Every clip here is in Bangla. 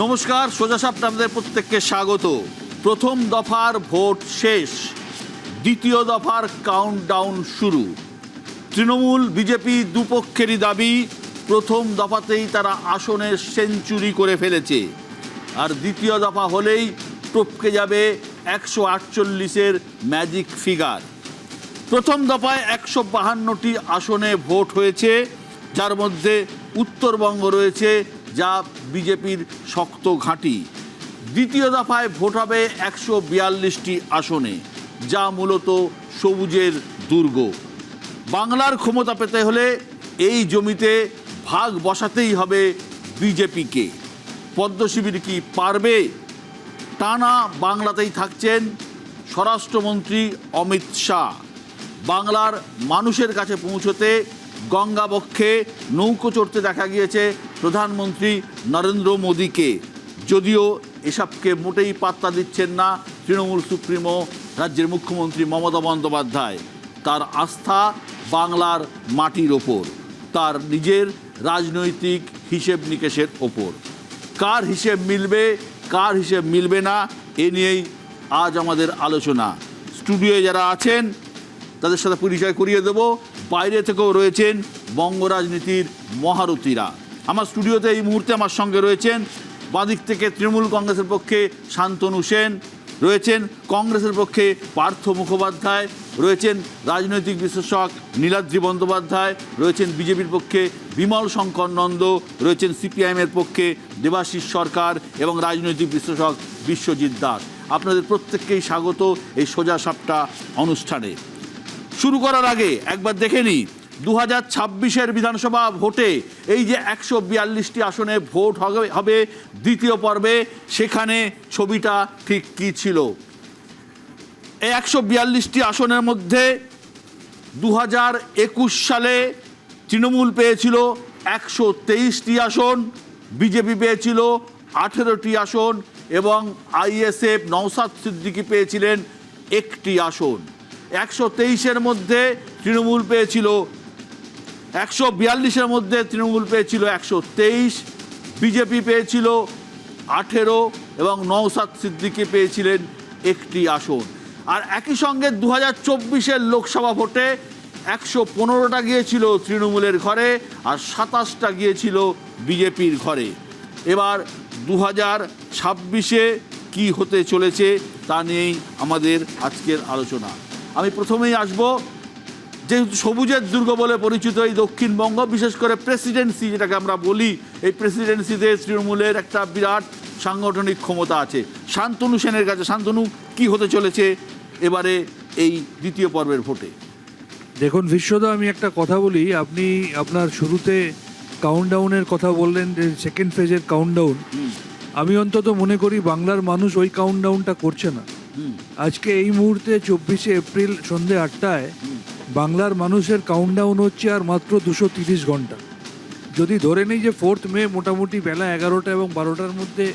নমস্কার, সোজা সাপটা আপনাদের প্রত্যেককে স্বাগত। প্রথম দফার ভোট শেষ, দ্বিতীয় দফার কাউন্টডাউন শুরু। তৃণমূল বিজেপি দুপক্ষেরই দাবি প্রথম দফাতেই তারা আসনের সেঞ্চুরি করে ফেলেছে, আর দ্বিতীয় দফা হলেই টপকে যাবে 148-এর ম্যাজিক ফিগার। প্রথম দফায় 152টি আসনে ভোট হয়েছে, যার মধ্যে উত্তরবঙ্গ রয়েছে, যা বিজেপির শক্ত ঘাঁটি। দ্বিতীয় দফায় ভোট হবে 142টি আসনে, যা মূলত সবুজের দুর্গ। বাংলার ক্ষমতা পেতে হলে এই জমিতে ভাগ বসাতেই হবে বিজেপিকে। পদ্ম শিবির কি পারবে? টানা বাংলাতেই থাকছেন স্বরাষ্ট্রমন্ত্রী অমিত শাহ। বাংলার মানুষের কাছে পৌঁছতে গঙ্গাবক্ষে নৌকো চড়তে দেখা গিয়েছে প্রধানমন্ত্রী নরেন্দ্র মোদীকে, যদিও এসবকে মোটেই পাত্তা দিচ্ছেন না তৃণমূল সুপ্রিমো রাজ্যের মুখ্যমন্ত্রী মমতা বন্দ্যোপাধ্যায়। তার আস্থা বাংলার মাটির ওপর, তার নিজের রাজনৈতিক হিসেব নিকেশের ওপর। কার হিসেব মিলবে, কার হিসেব মিলবে না, এ নিয়েই আজ আমাদের আলোচনা। স্টুডিওয়ে যারা আছেন তাদের সাথে পরিচয় করিয়ে দেব। বাইরে থেকেও রয়েছেন বঙ্গ রাজনীতির মহারথীরা। আমার স্টুডিওতে এই মুহূর্তে আমার সঙ্গে রয়েছেন বাঁদিক থেকে তৃণমূল কংগ্রেসের পক্ষে শান্তনু সেন, রয়েছেন কংগ্রেসের পক্ষে পার্থ মুখোপাধ্যায়, রয়েছেন রাজনৈতিক বিশ্লেষক নীলাদ্রি বন্দ্যোপাধ্যায়, রয়েছেন বিজেপির পক্ষে বিমল শঙ্কর নন্দ, রয়েছেন সিপিআইএমের পক্ষে দেবাশিস সরকার এবং রাজনৈতিক বিশ্লেষক বিশ্বজিৎ দাস। আপনাদের প্রত্যেককেই স্বাগত এই সোজা সাপটা অনুষ্ঠানে। শুরু করার আগে একবার দেখে নিই 2026-এর বিধানসভা ভোটে এই যে 142টি আসনে ভোট হবে দ্বিতীয় পর্বে, সেখানে ছবিটা ঠিক কী ছিল। এই 142টি আসনের মধ্যে 2021 সালে তৃণমূল পেয়েছিল 123টি আসন, বিজেপি পেয়েছিল 18টি আসন এবং আইএসএফ নওশাদ সিদ্দিকী পেয়েছিলেন 1টি আসন। 123-এর মধ্যে তৃণমূল পেয়েছিল 142-এর মধ্যে তৃণমূল পেয়েছিল 123, বিজেপি পেয়েছিল 18 এবং নওশাদ সিদ্দিকী পেয়েছিলেন 1টি আসন। আর একই সঙ্গে 2024-এর লোকসভা ভোটে 115টা গিয়েছিল তৃণমূলের ঘরে আর 27টা গিয়েছিল বিজেপির ঘরে। এবার 2026-এ কি হতে চলেছে তা নিয়েই আমাদের আজকের আলোচনা। আমি প্রথমেই আসব, যেহেতু সবুজের দুর্গ বলে পরিচিত এই দক্ষিণবঙ্গ, বিশেষ করে প্রেসিডেন্সি যেটাকে আমরা বলি, এই প্রেসিডেন্সিতে তৃণমূলের একটা বিরাট সাংগঠনিক ক্ষমতা আছে। শান্তনু সেনের কাছে, শান্তনু, কি হতে চলেছে এবারে এই দ্বিতীয় পর্বের ভোটে? দেখুন বিশ্বদা, আমি একটা কথা বলি। আপনি আপনার শুরুতে কাউন্টডাউনের কথা বললেন, সেকেন্ড ফেজের কাউন্টডাউন। আমি অন্তত মনে করি বাংলার মানুষ ওই কাউন্টডাউনটা করছে না। আজকে এই মুহূর্তে 24শে এপ্রিল সন্ধ্যে 8টায় বাংলার মানুষের কাউন্টডাউন হচ্ছে আর মাত্র 230 ঘন্টা। যদি ধরে নিই যে 4th মে মোটামুটি বেলা 11টা এবং 12টার মধ্যে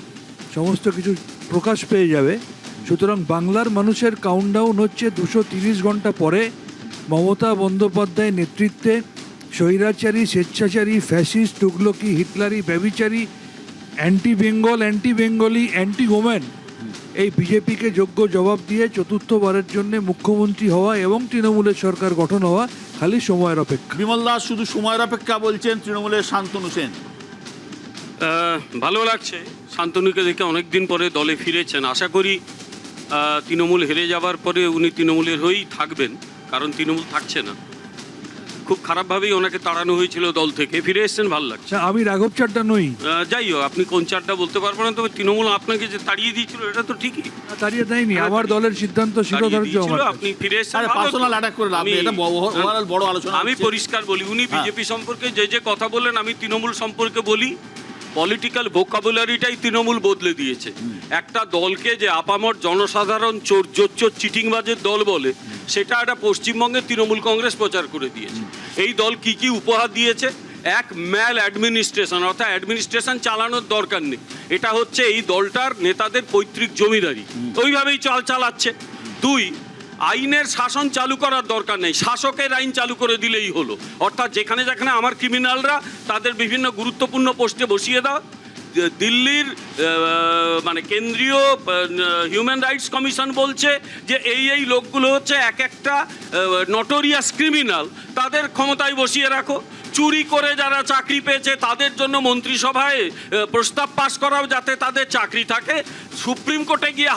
সমস্ত কিছু প্রকাশ পেয়ে যাবে, সুতরাং বাংলার মানুষের কাউন্টডাউন হচ্ছে 230 ঘন্টা পরে মমতা বন্দ্যোপাধ্যায়ের নেতৃত্বে স্বৈরাচারী, স্বেচ্ছাচারী, ফ্যাসিস্ট, তুগলকি, হিটলারি, ব্যভিচারী, anti Bengal, anti Bengali, anti women এই বিজেপিকে যোগ্য জবাব দিয়ে চতুর্থবারের জন্য মুখ্যমন্ত্রী হওয়া এবং তৃণমূলের সরকার গঠন হওয়া খালি সময়ের অপেক্ষা। বিমল দাস শুধু সময়ের অপেক্ষা বলছেন তৃণমূলের শান্তনু সেন। ভালো লাগছে শান্তনুকে দেখে, অনেকদিন পরে দলে ফিরেছেন। আশা করি তৃণমূল হেরে যাবার পরে উনি তৃণমূলের হয়েই থাকবেন, কারণ তৃণমূল থাকছে না। খুব খারাপভাবেই ওনাকে তাড়ানো হয়েছিল দল থেকে, ফিরে এসছেন, ভালো লাগছে। আমি রাঘব চাড্ডা নই। যাই হোক, আপনি কোন চারটা বলতে পারবো না, তবে তৃণমূল আপনাকে যে তাড়িয়ে দিয়েছিল এটা তো ঠিকই। তাড়িয়ে দেয়নি, আমার দলের সিদ্ধান্ত শিরোধার্য। আপনি ফিরে এসেছেন। আমি পরিষ্কার বলি, উনি বিজেপি সম্পর্কে যে কথা বললেন, আমি তৃণমূল সম্পর্কে বলি, পলিটিক্যাল ভোকাবুলারিটাই তৃণমূল বদলে দিয়েছে। একটা দলকে যে আপামর জনসাধারণ চোর জোচ্চোর চিটিংবাজের দল বলে, সেটা একটা পশ্চিমবঙ্গের তৃণমূল কংগ্রেস প্রচার করে দিয়েছে। এই দল কি কি উপহার দিয়েছে? এক, ম্যাল অ্যাডমিনিস্ট্রেশন, অর্থাৎ অ্যাডমিনিস্ট্রেশন চালানোর দরকার নেই, এটা হচ্ছে এই দলটার নেতাদের পৈতৃক জমিদারি, ওইভাবেই চালাচ্ছে। 2, আইনের শাসন চালু করার দরকার নেই, শাসকের আইন চালু করে দিলেই হলো। অর্থাৎ যেখানে যেখানে আমার ক্রিমিনালরা তাদের বিভিন্ন গুরুত্বপূর্ণ পোস্টে বসিয়ে দাও, দিল্লির মানে কেন্দ্রীয় হিউম্যান রাইটস কমিশন বলছে যে এই লোকগুলো হচ্ছে এক একটা নটোরিয়াস ক্রিমিনাল, তাদের ক্ষমতায় বসিয়ে রাখো। চুরি করে যারা চাকরি পেয়েছে তাদের জন্য মন্ত্রিসভায় প্রস্তাব পাশ করাও যাতে তাদের চাকরি থাকে। সুপ্রিম কোর্টে গিয়ে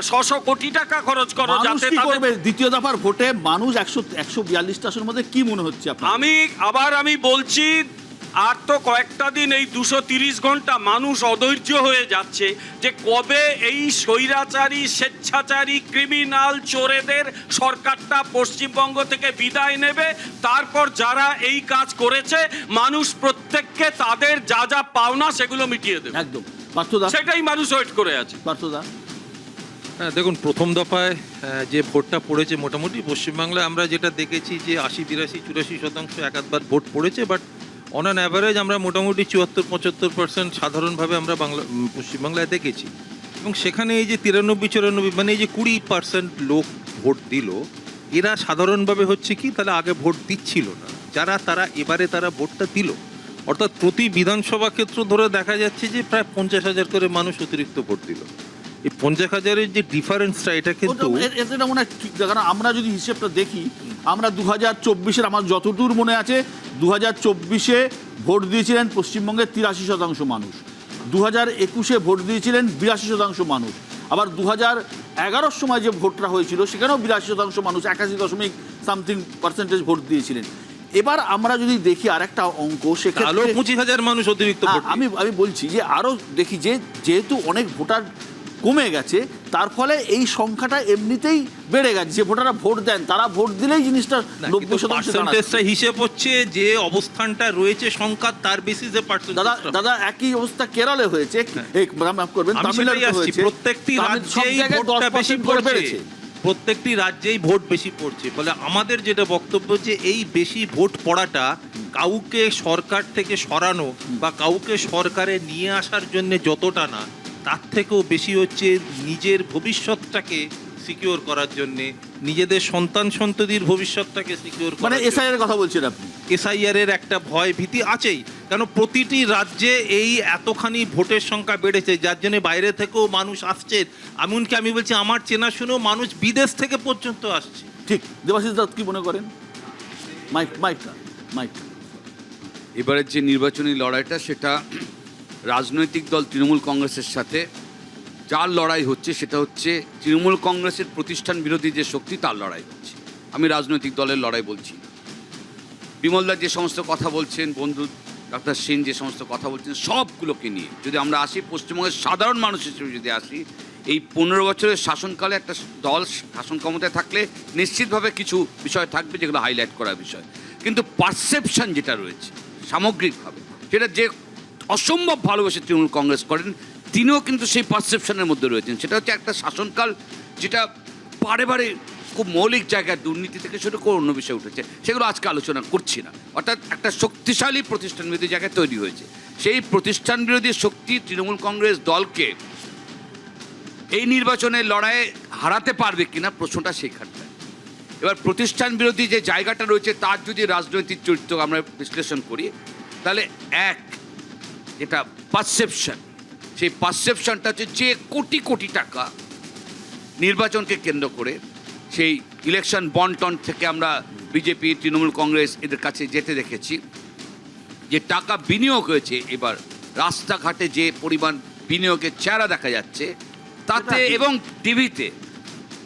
শত কোটি টাকা খরচ করো মানুষ যাতে কি তাদের। করবে? দ্বিতীয় দফার ভোটে মানুষ 142টা আসনের মধ্যে কি মনে হচ্ছে আপনার? আমি বলছি, আর তো কয়েকটা দিন, এই 230 ঘন্টা মানুষ অধৈর্য হয়ে যাচ্ছে যে কবে এই স্বৈরাচারী স্বেচ্ছাচারী ক্রিমিনাল চোরেদের সরকারটা পশ্চিমবঙ্গ থেকে বিদায় নেবে। তারপর যারা এই কাজ করেছে মানুষ প্রত্যেককে তাদের যা যা পাওনা সেগুলো মিটিয়ে দেবে। একদম পার্থদা, সেটাই মানুষ ওয়েট করে আছে। পার্থদা, হ্যাঁ, দেখুন, প্রথম দফায় যে ভোটটা পড়েছে মোটামুটি পশ্চিমবাংলায় আমরা যেটা দেখেছি যে 80, 82, 84% এক আধবার ভোট পড়েছে, বাট অন অ্যান অ্যাভারেজ আমরা মোটামুটি 74-75% সাধারণভাবে আমরা পশ্চিমবাংলায় দেখেছি। এবং সেখানে এই যে 93-94 মানে এই যে 20% লোক ভোট দিল, এরা সাধারণভাবে হচ্ছে কি, তাহলে আগে ভোট দিচ্ছিল না তারা এবারে তারা ভোটটা দিল। অর্থাৎ প্রতি বিধানসভা ক্ষেত্র ধরে দেখা যাচ্ছে যে প্রায় 50,000 করে মানুষ অতিরিক্ত ভোট দিল। এই 50,000-এর যে ডিফারেন্সটা, এটা কিন্তু এটা মনে হয় ঠিক, কারণ আমরা যদি হিসেবটা দেখি, আমরা 2024-এর আমার যতদূর মনে আছে 2024-এ ভোট দিয়েছিলেন পশ্চিমবঙ্গের 83% মানুষ, 2021-এ ভোট দিয়েছিলেন 82% মানুষ, আবার 2011-র সময় যে ভোটটা হয়েছিল সেখানেও 82% মানুষ 81.something% ভোট দিয়েছিলেন। এবার আমরা যদি দেখি আরেকটা অঙ্ক, সেখানে আরো 25,000 মানুষ অতিরিক্ত ভোট। আমি বলছি যে আরও দেখি যে যেহেতু অনেক ভোটার কমে গেছে, তার ফলে এই সংখ্যাটা এমনিতেই বেড়ে গেছে। যে ভোটাররা ভোট দেন তারা ভোট দিলেই জিনিসটা 90%। হিসেব হচ্ছে যে অবস্থানটা রয়েছে সংখ্যা, তার বেসিসে পার্সেন্টেজ। দাদা একই অবস্থা কেরলে হয়েছে, মাফ করবেন, তামিলনাড়ুতে হয়েছে। প্রত্যেকটি রাজ্যেই ভোটটা বেশি পড়ছে, প্রত্যেকটি রাজ্যেই ভোট বেশি পড়ছে। ফলে আমাদের যেটা বক্তব্য, যে এই বেশি ভোট পড়াটা কাউকে সরকার থেকে সরানো বা কাউকে সরকারে নিয়ে আসার জন্য যতটা না, তার থেকেও বেশি হচ্ছে নিজের ভবিষ্যৎটাকে সিকিউর করার জন্যে, নিজেদের সন্তান সন্ততির ভবিষ্যৎটাকে সিকিউর করার। মানে এসআইআর এর কথা বলছেন আপনি? এসআইআর এর একটা ভয় ভীতি আছেই, কারণ প্রতিটি রাজ্যে এই এতখানি ভোটের সংখ্যা বেড়েছে, যার জন্য বাইরে থেকেও মানুষ আসছে। এমনকি আমি বলছি, আমার চেনাশুনো মানুষ বিদেশ থেকে পর্যন্ত আসছে। ঠিক, দেবাশিস দাস কি মনে করেন? মাইকটা। এবারের যে নির্বাচনী লড়াইটা, সেটা রাজনৈতিক দল তৃণমূল কংগ্রেসের সাথে যার লড়াই হচ্ছে, সেটা হচ্ছে তৃণমূল কংগ্রেসের প্রতিষ্ঠান বিরোধী যে শক্তি, তার লড়াই হচ্ছে। আমি রাজনৈতিক দলের লড়াই বলছি। বিমলদা যে সমস্ত কথা বলছেন, বন্ধু ডাক্তার সেন যে সমস্ত কথা বলছেন, সবগুলোকে নিয়ে যদি আমরা আসি, পশ্চিমবঙ্গের সাধারণ মানুষ হিসেবে যদি আসি, এই 15 বছরের শাসনকালে একটা দল শাসন ক্ষমতায় থাকলে নিশ্চিতভাবে কিছু বিষয় থাকবে যেগুলো হাইলাইট করার বিষয়, কিন্তু পারসেপশন যেটা রয়েছে সামগ্রিকভাবে, সেটা যে অসম্ভব ভালোবেসে তৃণমূল কংগ্রেস করেন, তিনিও কিন্তু সেই পারসেপশনের মধ্যে রয়েছেন। সেটা হচ্ছে একটা শাসনকাল যেটা বারে বারে খুব মৌলিক জায়গায় দুর্নীতি থেকে শুরু করে অন্য বিষয় উঠেছে, সেগুলো আজকে আলোচনা করছি না। অর্থাৎ একটা শক্তিশালী প্রতিষ্ঠান বিরোধী জায়গায় তৈরি হয়েছে। সেই প্রতিষ্ঠান বিরোধী শক্তি তৃণমূল কংগ্রেস দলকে এই নির্বাচনের লড়াইয়ে হারাতে পারবে কিনা, প্রশ্নটা সেইখানটায়। এবার প্রতিষ্ঠান বিরোধী যে জায়গাটা রয়েছে, তার যদি রাজনৈতিক চরিত্র আমরা বিশ্লেষণ করি, তাহলে এটা পারসেপশন, সেই পারসেপশনটা হচ্ছে যে কোটি কোটি টাকা নির্বাচনকে কেন্দ্র করে, সেই ইলেকশন বন্টন থেকে আমরা বিজেপি, তৃণমূল কংগ্রেস এদের কাছে যেতে দেখেছি, যে টাকা বিনিয়োগ হয়েছে। এবার রাস্তাঘাটে যে পরিমাণ বিনিয়োগের চেহারা দেখা যাচ্ছে তাতে, এবং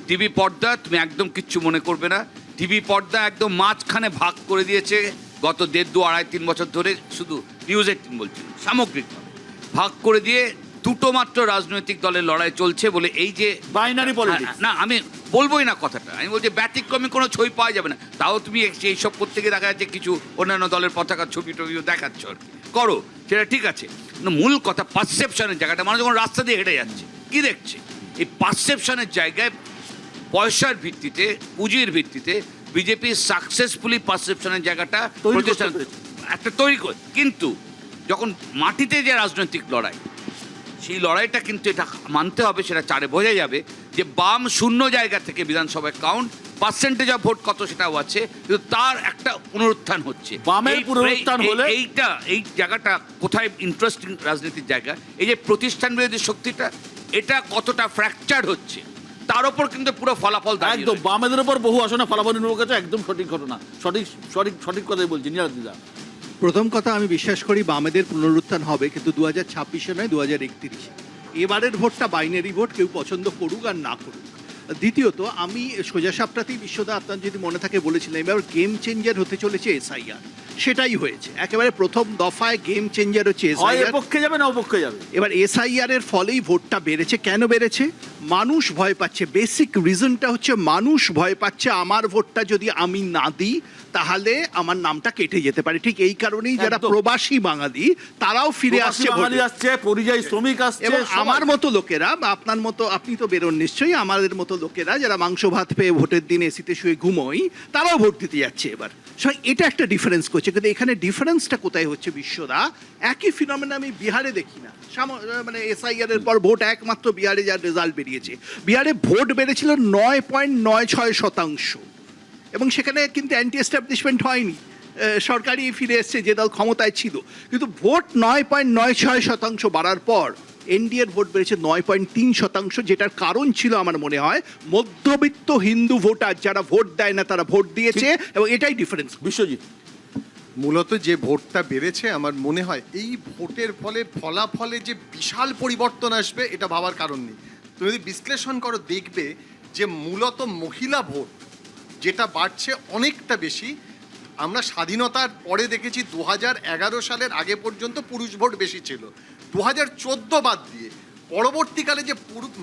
টিভি পর্দা, তুমি একদম কিচ্ছু মনে করবে না, টিভি পর্দা একদম মাঝখানে ভাগ করে দিয়েছে গত 1.5, 2, 2.5, 3 বছর ধরে। শুধু নিউজ 18 বলছি, সামগ্রিকভাবে ভাগ করে দিয়ে দুটো মাত্র রাজনৈতিক দলের লড়াই চলছে বলে, এই যে বাইনারি পলিটিক্স। না, আমি বলবোই না কথাটা, আমি বলছি ব্যতিক্রমী কোনো ছবি পাওয়া যাবে না। তাও তুমি এইসব করতে গিয়ে দেখা যাচ্ছে কিছু অন্যান্য দলের পতাকার ছবি টবিও দেখাচ্ছ, আর কি করো, সেটা ঠিক আছে। মূল কথা পারসেপশনের জায়গাটা, মানুষ যখন রাস্তা দিয়ে হেঁটে যাচ্ছে কি দেখছে, এই পারসেপশনের জায়গায় পয়সার ভিত্তিতে, পুঁজির ভিত্তিতে বিজেপি সাকসেসফুলি পারসেপশনের জায়গাটা প্রতিষ্ঠান একটা তৈরি করে। কিন্তু যখন মাটিতে যে রাজনৈতিক লড়াই, সেই লড়াইটা কিন্তু এটা মানতে হবে, সেটা চারে বোঝা যাবে যে বাম শূন্য জায়গা থেকে বিধানসভায় কাউন্ট, পার্সেন্টেজ অফ ভোট কত সেটাও আছে, কিন্তু তার একটা পুনরুত্থান হচ্ছে। বামের পুনরুত্থান হলে এই জায়গাটা কোথায় ইন্টারেস্টিং রাজনীতির জায়গা, এই যে প্রতিষ্ঠান বিরোধী শক্তিটা এটা কতটা ফ্র্যাকচার হচ্ছে তার উপর কিন্তু পুরো ফলাফল দাঁড়িয়ে একদম রয়েছে। বামেদের উপর বহু আসনে ফলাফল নির্ভর করছে, একদম সঠিক ঘটনা, সঠিক কথাই বলছি নীলাদ্রিদা। প্রথম কথা, আমি বিশ্বাস করি বামেদের পুনরুত্থান হবে, কিন্তু 2026-এ নয়, 2031-এ। এবারের ভোটটা বাইনারি ভোট, কেউ পছন্দ করুক আর না করুক। দ্বিতীয়ত, আমি সোজা সাপটাতেই বিশ্বদা আপনার যদি মনে থাকে বলেছিলাম এবার গেম চেঞ্জার হতে চলেছে এসআইআর, সেটাই হয়েছে। একেবারে প্রথম দফায় গেম চেঞ্জার হচ্ছে হয় এসআইআর। এর পক্ষে যাবে না অপক্ষে যাবে। এবার এসআইআর এর ফলেই ভোটটা বেড়েছে। কেন বেড়েছে? মানুষ ভয় পাচ্ছে। বেসিক রিজনটা হচ্ছে মানুষ ভয় পাচ্ছে আমার ভোটটা যদি আমি না দিই তাহলে আমার নামটা কেটে যেতে পারে। ঠিক এই কারণেই যারা একদম। প্রবাসী বাঙালি তারাও ফিরে প্রবাসী আসছে বাঙালি ভোটে। আসছে, পরিযায়ী শ্রমিক আসছে, এবং সবাই। আমার মতো লোকেরা বা আপনার মতো, আপনি তো বেরোন নিশ্চয়ই, আমাদের মতো লোকেরা যারা মাংস ভাত পেয়ে ভোটের দিন এসিতে শুয়ে ঘুমোই, তারাও ভোট দিতে যাচ্ছে এবার। এটা একটা ডিফারেন্স করছে, কিন্তু এখানে ডিফারেন্সটা কোথায় হচ্ছে বিশ্বদা? একই ফিনোমেনা আমি বিহারে দেখি না। মানে এসআইআর এর পর ভোট একমাত্র বিহারে যার রেজাল্ট বেরিয়েছে, বিহারে ভোট বেড়েছিল 9.96%, এবং সেখানে কিন্তু অ্যান্টি এস্টাবলিশমেন্ট হয়নি, সরকারই ফিরে এসছে যে দল ক্ষমতায় ছিল। কিন্তু ভোট 9.96% বাড়ার পর এনডিএর ভোট বেড়েছে 9.3%, যেটার কারণ ছিল আমার মনে হয় মধ্যবিত্ত হিন্দু ভোটার যারা ভোট দেয় না তারা ভোট দিয়েছে, এবং এটাই ডিফারেন্স। বিশ্বজিৎ, মূলত যে ভোটটা বেড়েছে আমার মনে হয় এই ভোটের ফলাফলে যে বিশাল পরিবর্তন আসবে এটা ভাবার কারণ নেই। তুমি যদি বিশ্লেষণ করো দেখবে যে মূলত মহিলা ভোট যেটা বাড়ছে অনেকটা বেশি। আমরা স্বাধীনতার পরে দেখেছি 2011 সালের আগে পর্যন্ত পুরুষ ভোট বেশি ছিল, 2014 বাদ দিয়ে পরবর্তীকালে যে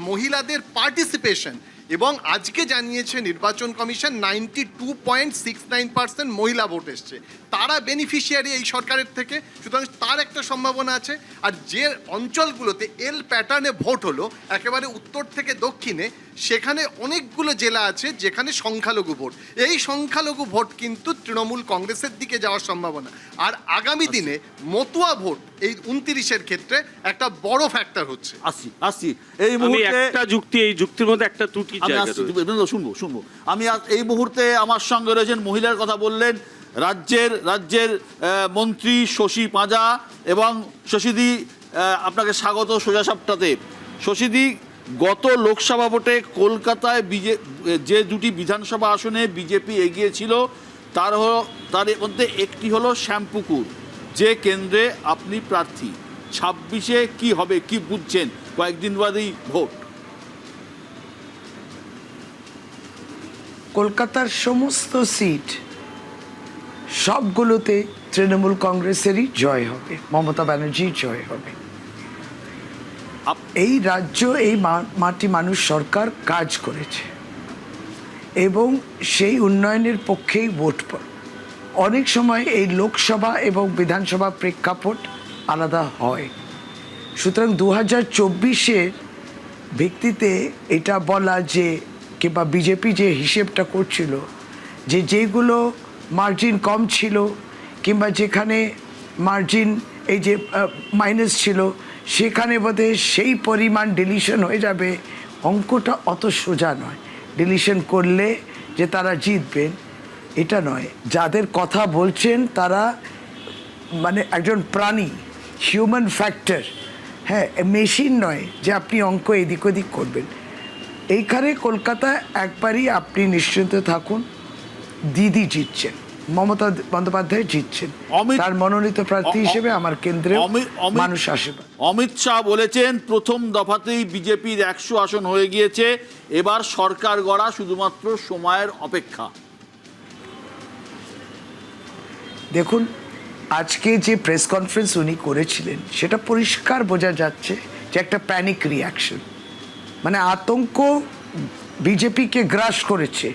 মহিলাদের পার্টিসিপেশন, এবং আজকে জানিয়েছে নির্বাচন কমিশন 92.69% মহিলা ভোট এসছে, তারা বেনিফিশিয়ারি এই সরকারের থেকে। সুতরাং তার একটা সম্ভাবনা আছে। আর যে অঞ্চলগুলোতে এল প্যাটার্নে ভোট হলো একেবারে উত্তর থেকে দক্ষিণে, সেখানে অনেকগুলো জেলা আছে যেখানে সংখ্যালঘু ভোট, এই সংখ্যালঘু ভোট কিন্তু তৃণমূল কংগ্রেসের দিকে যাওয়ার সম্ভাবনা। আর আগামী দিনে মতুয়া ভোট এই 29-এর ক্ষেত্রে একটা বড় ফ্যাক্টর হচ্ছে। আসছি এই আমি মুহূর্তে একটা যুক্তি, এই যুক্তির মধ্যে একটা ত্রুটি আমি জায়গা আসছি, রয়েছে। শুনবো। আমি এই মুহূর্তে আমার সঙ্গে রয়েছেন, মহিলার কথা বললেন, রাজ্যের মন্ত্রী শশী পাঁজা, এবং শশীদি আপনাকে স্বাগত সোজা সাপটাতে। শশীদি, গত লোকসভা ভোটে কলকাতায় যে দুটি বিধানসভা আসনে বিজেপি এগিয়েছিল তার মধ্যে একটি হলো শ্যামপুকুর, যে কেন্দ্রে আপনি প্রার্থী। 26-এ কি হবে, কি বুঝছেন? কয়েকদিন বাদেই ভোট। কলকাতার সমস্ত সিট সবগুলোতে তৃণমূল কংগ্রেসেরই জয় হবে, মমতা ব্যানার্জির জয় হবে। এই রাজ্য, এই মাটি মানুষ সরকার কাজ করেছে এবং সেই উন্নয়নের পক্ষেই ভোট পড়ে। অনেক সময় এই লোকসভা এবং বিধানসভা প্রেক্ষাপট আলাদা হয়। সুতরাং 2024-এর ভিত্তিতে এটা বলা যে, কিংবা বিজেপি যে হিসেবটা করছিল যে যেগুলো মার্জিন কম ছিল কিংবা যেখানে মার্জিন এই যে মাইনাস ছিল সেখানে বোধহয় সেই পরিমাণ ডিলিশন হয়ে যাবে, অঙ্কটা অত সোজা নয়। ডিলিশন করলে যে তারা জিতবেন এটা নয়। যাদের কথা বলছেন তারা মানে একজন প্রাণী, হিউম্যান ফ্যাক্টর, হ্যাঁ, মেশিন নয় যে আপনি অঙ্ক এদিক ওদিক করবেন। এইখানে কলকাতা একবারই আপনি নিশ্চিন্ত থাকুন, দিদি জিতছেন, মমতা বন্দ্যোপাধ্যায় জিতছেন, তার মনোনীত প্রার্থী হিসেবে আমার কেন্দ্রে মানুষ আশীর্বাদ। অমিত শাহ বলেছেন প্রথম দফাতেই বিজেপির 100 আসন হয়ে গিয়েছে, এবার সরকার গড়া শুধুমাত্র সময়ের অপেক্ষা। দেখুন, আজকে যে প্রেস কনফারেন্স উনি করেছিলেন সেটা পরিষ্কার বোঝা যাচ্ছে যে একটা প্যানিক রিয়াকশন, মানে আতঙ্ক বিজেপিকে গ্রাস করেছে।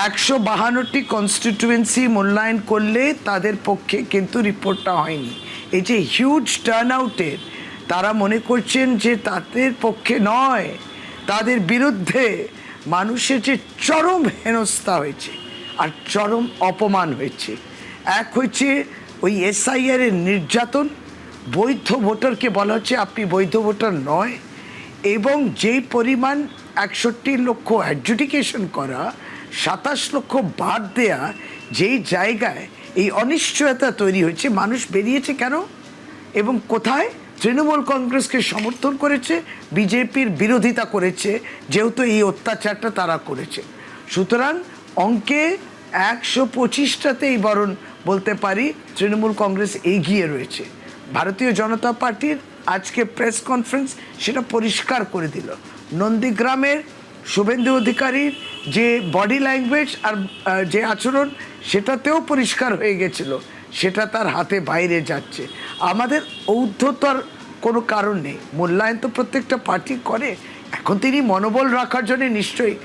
152টি কনস্টিটিউয়েন্সি মূল্যায়ন করলে তাদের পক্ষে কিন্তু রিপোর্টটা হয়নি। এই যে হিউজ টার্ন আউটের, তারা মনে করছেন যে তাদের পক্ষে নয়, তাদের বিরুদ্ধে মানুষের যে চরম হেনস্থা হয়েছে আর চরম অপমান হয়েছে। এক হচ্ছে ওই এসআইআর এর নির্যাতন, বৈধ ভোটারকে বলা হচ্ছে আপনি বৈধ ভোটার নয়, এবং যেই পরিমাণ 61 লক্ষ অ্যাডজুডিকেশন করা, 27 লক্ষ বাদ দেয়া, যেই জায়গায় এই অনিশ্চয়তা তৈরি হয়েছে, মানুষ বেরিয়েছে কেন এবং কোথায়? তৃণমূল কংগ্রেসকে সমর্থন করেছে, বিজেপির বিরোধিতা করেছে, যেহেতু এই অত্যাচারটা তারা করেছে। সুতরাং অঙ্কে 125টাতেই বরং বলতে পারি তৃণমূল কংগ্রেস এগিয়ে রয়েছে। ভারতীয় জনতা পার্টির আজকে প্রেস কনফারেন্স সেটা পরিষ্কার করে দিল। নন্দীগ্রামের শুভেন্দু অধিকারীর যে বডি ল্যাঙ্গুয়েজ আর যে আচরণ, সেটাতেও পরিষ্কার হয়ে গেছিল সেটা তার হাতে বাইরে যাচ্ছে। আমাদের ঔদ্ধতার কোনো কারণ নেই, মূল্যায়ন তো প্রত্যেকটা পার্টি করে। এখন তিনি মনোবল রাখার জন্য নিশ্চয়ই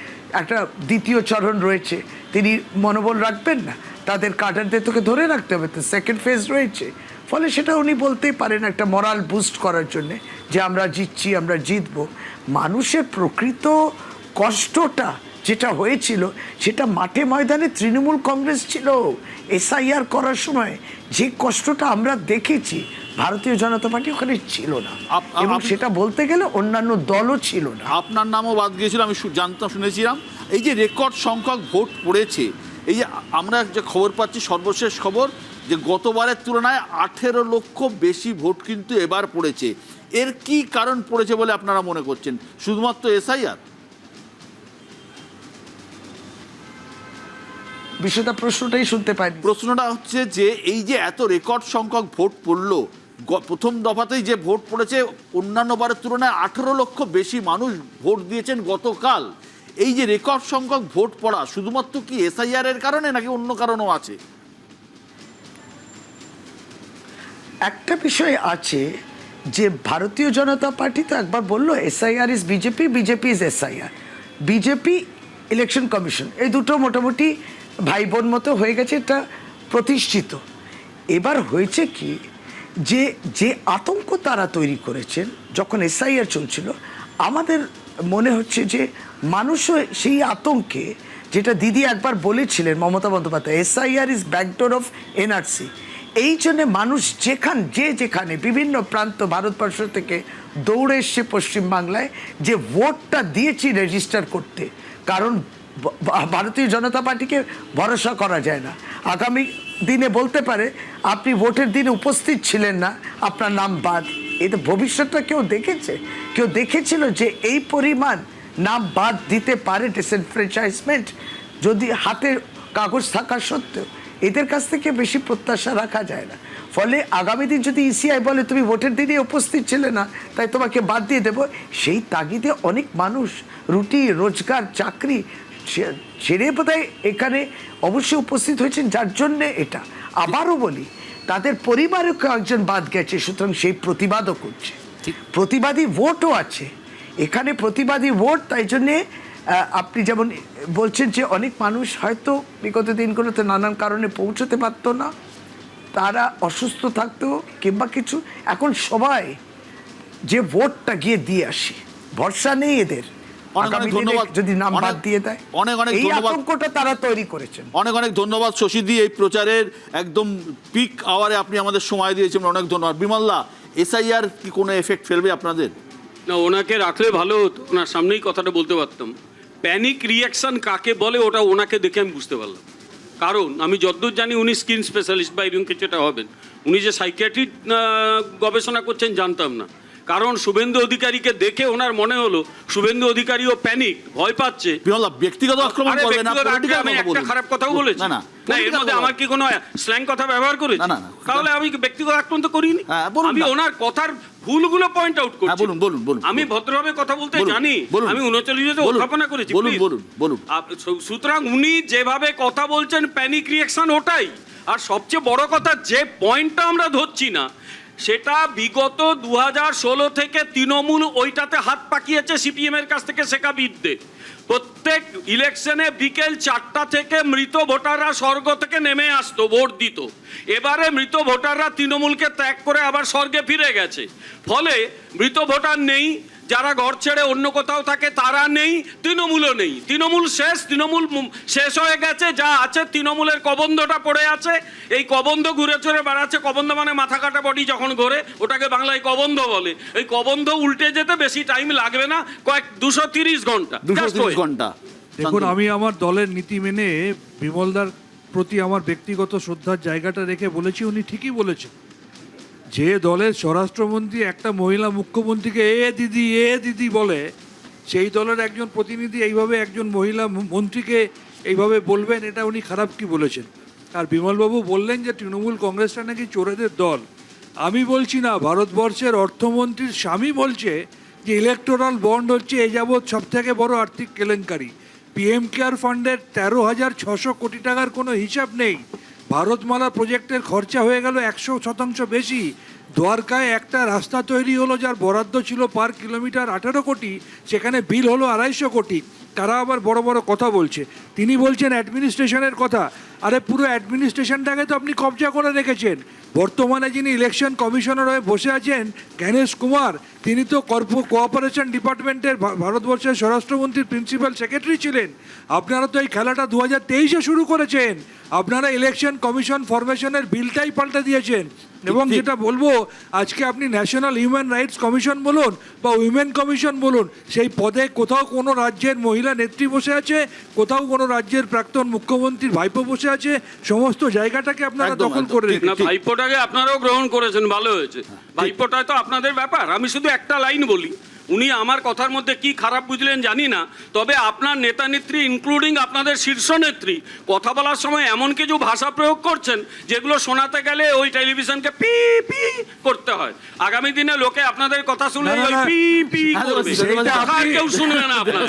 একটা দ্বিতীয় চরণ রয়েছে, তিনি মনোবল রাখবেন না, তাদের কাটারদের তোকে ধরে রাখতে হবে, তো সেকেন্ড ফেজ রয়েছে। ফলে সেটা উনি বলতেই পারেন একটা মরাল বুস্ট করার জন্যে যে আমরা জিতছি, আমরা জিতবো। মানুষের প্রকৃত কষ্টটা যেটা হয়েছিল সেটা মাঠে ময়দানে তৃণমূল কংগ্রেস ছিল। এসআইআর করার সময় যে কষ্টটা আমরা দেখেছি, ভারতীয় জনতা পার্টি ওখানে ছিল না, এবং সেটা বলতে গেলে অন্যান্য দলও ছিল না। আপনার নামও বাদ গিয়েছিল, আমি জানতাম, শুনেছিলাম। এই যে রেকর্ড সংখ্যক ভোট পড়েছে, এই যে আমরা যে খবর পাচ্ছি, সর্বশেষ খবর যে গতবারের তুলনায় 18 লক্ষ বেশি ভোট কিন্তু এবার পড়েছে। এর কি কারণ পড়েছে বলে আপনারা মনে করছেন? শুধুমাত্র এসআইআর? বিষয়টা প্রশ্নটাই শুনতে পাইনি। প্রশ্নটা হচ্ছে যে এই যে এত রেকর্ড সংখ্যক ভোট পড়লো, প্রথম দফাতেই যে ভোট পড়েছে অন্যান্য বারের তুলনায় 18 লক্ষ বেশি মানুষ ভোট দিয়েছেন গতকাল। এই যে রেকর্ড সংখ্যক ভোট পড়া শুধুমাত্র কি এসআইআর এর কারণে নাকি অন্য কারণও আছে? একটা বিষয় আছে যে ভারতীয় জনতা পার্টি তো একবার বললো SIR is BJP, BJP is SIR. BJP election commission, এই দুটো মোটামুটি ভাই বোন মতো হয়ে গেছে, এটা প্রতিষ্ঠিত। এবার হয়েছে কি যে যে আতঙ্ক তারা তৈরি করেছেন যখন এসআইআর চলছিল, আমাদের মনে হচ্ছে যে মানুষও সেই আতঙ্কে, যেটা দিদি একবার বলেছিলেন Mamata Bandyopadhyay, SIR is backdoor of NRC. এই জন্যে মানুষ যেখানে বিভিন্ন প্রান্ত ভারতবর্ষ থেকে দৌড়ে এসছে পশ্চিমবাংলায়, যে ভোটটা দিয়েছি রেজিস্টার করতে। কারণ ভারতীয় জনতা পার্টিকে ভরসা করা যায় না, আগামী দিনে বলতে পারে আপনি ভোটের দিনে উপস্থিত ছিলেন না, আপনার নাম বাদ। এটা ভবিষ্যৎটা কেউ দেখেছে? কেউ দেখেছিল যে এই পরিমাণ নাম বাদ দিতে পারে ডিসএনফ্র্যাঞ্চাইজমেন্ট, যদি হাতে কাগজ থাকা সত্ত্বেও? এদের কাছ থেকে বেশি প্রত্যাশা রাখা যায় না। ফলে আগামী দিন যদি ইসিআই বলে তুমি ভোটের দিনে উপস্থিত ছিলে না তাই তোমাকে বাদ দিয়ে দেবো, সেই তাগিদে অনেক মানুষ রুটি রোজগার চাকরি ছেড়ে বোধহয় এখানে অবশ্যই উপস্থিত হয়েছেন, যার জন্যে এটা। আবারও বলি, তাদের পরিবারেও কয়েকজন বাদ গেছে, সুতরাং সেই প্রতিবাদও করছে, প্রতিবাদী ভোটও আছে এখানে, প্রতিবাদী ভোট। তাই জন্যে আপনি যেমন বলছেন যে অনেক মানুষ হয়তো বিগত দিনগুলোতে নানান কারণে পৌঁছতে পারতো না, তারা অসুস্থ থাকতো কিংবা কিছু, এখন সবাই যে ভোটটা গিয়ে দিয়ে আসি, ভরসা নেই এদের আগামী দিনে যদি নাম বাদ দিয়ে দেয়। অনেক অনেক এই ধন্যবাদ, আতঙ্কটা তারা তৈরি করেছেন। অনেক অনেক ধন্যবাদ শশীদি, এই প্রচারের একদম পিক আওয়ারে আপনি আমাদের সময় দিয়েছেন, অনেক ধন্যবাদ। বিমলদা, এসআইআর কি কোনো এফেক্ট ফেলবে আপনাদের? না, ওনাকে রাখলে ভালো হতো, ওনার সামনেই কথাটা বলতে পারতাম। প্যানিক রিয়াকশন কাকে বলে ওটা ওনাকে দেখে আমি বুঝতে পারলাম। কারণ আমি যতদূর জানি উনি স্কিন স্পেশালিস্ট বা এরকম কিছুটা হবেন। উনি যে সাইকিয়াট্রিক গবেষণা করছেন জানতাম না। কারণ শুভেন্দু অধিকারীকে দেখে ওনার মনে হলো শুভেন্দু অধিকারীও প্যানিক, ভয় পাচ্ছে। বিমলদা, ব্যক্তিগত আক্রমণ করবেন না, আমি একটা খারাপ কথাও বলেছি না, এর মধ্যে আমার কি কোনো স্ল্যাং কথা ব্যবহার করেছি? তাহলে আমি ব্যক্তিগত আক্রমণ তো করিনি। আমি ওনার কথার ভুলগুলো পয়েন্ট আউট করছি। বলুন বলুন বলুন। আমি ভদ্রভাবে কথা বলতে জানি, আমি 39 উত্থাপনা করেছি। বলুন বলুন বলুন। সুতরাং উনি যেভাবে কথা বলছেন প্যানিক রিয়াকশন ওটাই। আর সবচেয়ে বড় কথা, যে পয়েন্টটা আমরা ধরছি না, সেটা বিগত 2016 থেকে তৃণমূল ওইটাতে হাত পাকিয়েছে সিপিএম এর কাছ থেকে শেখা বিদ্যে। প্রত্যেক ইলেকশনে বিকেল 4টা থেকে মৃত ভোটাররা স্বর্গ থেকে নেমে আসতো, ভোট দিত। এবারে মৃত ভোটাররা তৃণমূলকে ত্যাগ করে আবার স্বর্গে ফিরে গেছে। ফলে মৃত ভোটার নেই, যারা ঘর ছেড়ে অন্য কোথাও থাকে তারা নেই, তৃণমূলও নেই। তৃণমূল শেষ, তৃণমূল শেষ হয়ে গেছে। যা আছে তৃণমূলের কবন্ধটা পড়ে আছে। এই কবন্ধ ঘুরে চড়ে বেড়াচ্ছে। কবন্ধ মানে মাথা কাটা বডি যখন ঘোরে, ওটাকে বাংলায় কবন্ধ বলে। এই কবন্ধ উল্টে যেতে বেশি টাইম লাগবে না, 230 ঘন্টা। 230 ঘন্টা। দেখুন, আমি আমার দলের নীতি মেনে বিমলদার প্রতি আমার ব্যক্তিগত শ্রদ্ধার জায়গাটা রেখে বলেছি, উনি ঠিকই বলেছেন। যে দলের স্বরাষ্ট্রমন্ত্রী একটা মহিলা মুখ্যমন্ত্রীকে এ দিদি বলে, সেই দলের একজন প্রতিনিধি এইভাবে একজন মহিলা মন্ত্রীকে এইভাবে বলবেন, এটা উনি খারাপ কি বলেছেন? আর বিমলবাবু বললেন যে তৃণমূল কংগ্রেসটা নাকি চোরেদের দল। আমি বলছি না, ভারতবর্ষের অর্থমন্ত্রীর স্বামী বলছে যে ইলেকটোরাল বন্ড হচ্ছে এ যাবৎ সব থেকে বড় আর্থিক কেলেঙ্কারি। পিএম কেয়ার ফান্ডের 13,600 কোটি টাকার কোনো হিসাব নেই। ভারতমালা প্রজেক্টের খরচা হয়ে গেল 100% বেশি। দ্বারকায় একটা রাস্তা তৈরি হলো যার বরাদ্দ ছিল পার কিলোমিটার 18 কোটি, সেখানে বিল হলো 250 কোটি। তারা আবার বড় বড় কথা বলছে। তিনি বলছেন অ্যাডমিনিস্ট্রেশনের কথা। আরে পুরো অ্যাডমিনিস্ট্রেশনটাকে তো আপনি কবজা করে রেখেছেন। বর্তমানে যিনি ইলেকশন কমিশনার হয়ে বসে আছেন জ্ঞানেশ কুমার, তিনি তো কোঅপারেশন ডিপার্টমেন্টের ভারতবর্ষের স্বরাষ্ট্রমন্ত্রীর প্রিন্সিপাল সেক্রেটারি ছিলেন। আপনারা তো এই খেলাটা 2023-এ শুরু করেছেন। আপনারা ইলেকশন কমিশন ফরমেশনের বিলটাই পাল্টে দিয়েছেন। এবং যেটা বলবো, আজকে আপনি ন্যাশনাল হিউম্যান রাইটস কমিশন বলুন বা উইমেন কমিশন বলুন, সেই পদে কোথাও কোনো রাজ্যের মহিলা নেত্রী বসে আছে, কোথাও কোনো রাজ্যের প্রাক্তন মুখ্যমন্ত্রীর ভাইপো বসে আছে। সমস্ত জায়গাটাকে আপনারা একদম, দখল একদম। করে না, রেখেছেন। ভাইপোটাকে আপনারাও গ্রহণ করেছেন, ভালো হয়েছে। ভাইপোটাই তো আপনাদের ব্যাপার। আমি শুধু একটা লাইন বলি, উনি আমার কথার মধ্যে কি খারাপ বুঝলেন জানি না, তবে আপনার নেতা নেত্রী ইনক্লুডিং আপনাদের শীর্ষ নেত্রী কথা বলার সময় এমন কিছু ভাষা প্রয়োগ করছেন যেগুলো শোনাতে গেলে ওই টেলিভিশনকে পি পি করতে হয়। আগামী দিনে লোকে আপনাদের কথা শুনে না, না, ওই না। পি পি হ্যাঁ, করবে। সেটা কথা আর কেউ শুনবে না আপনার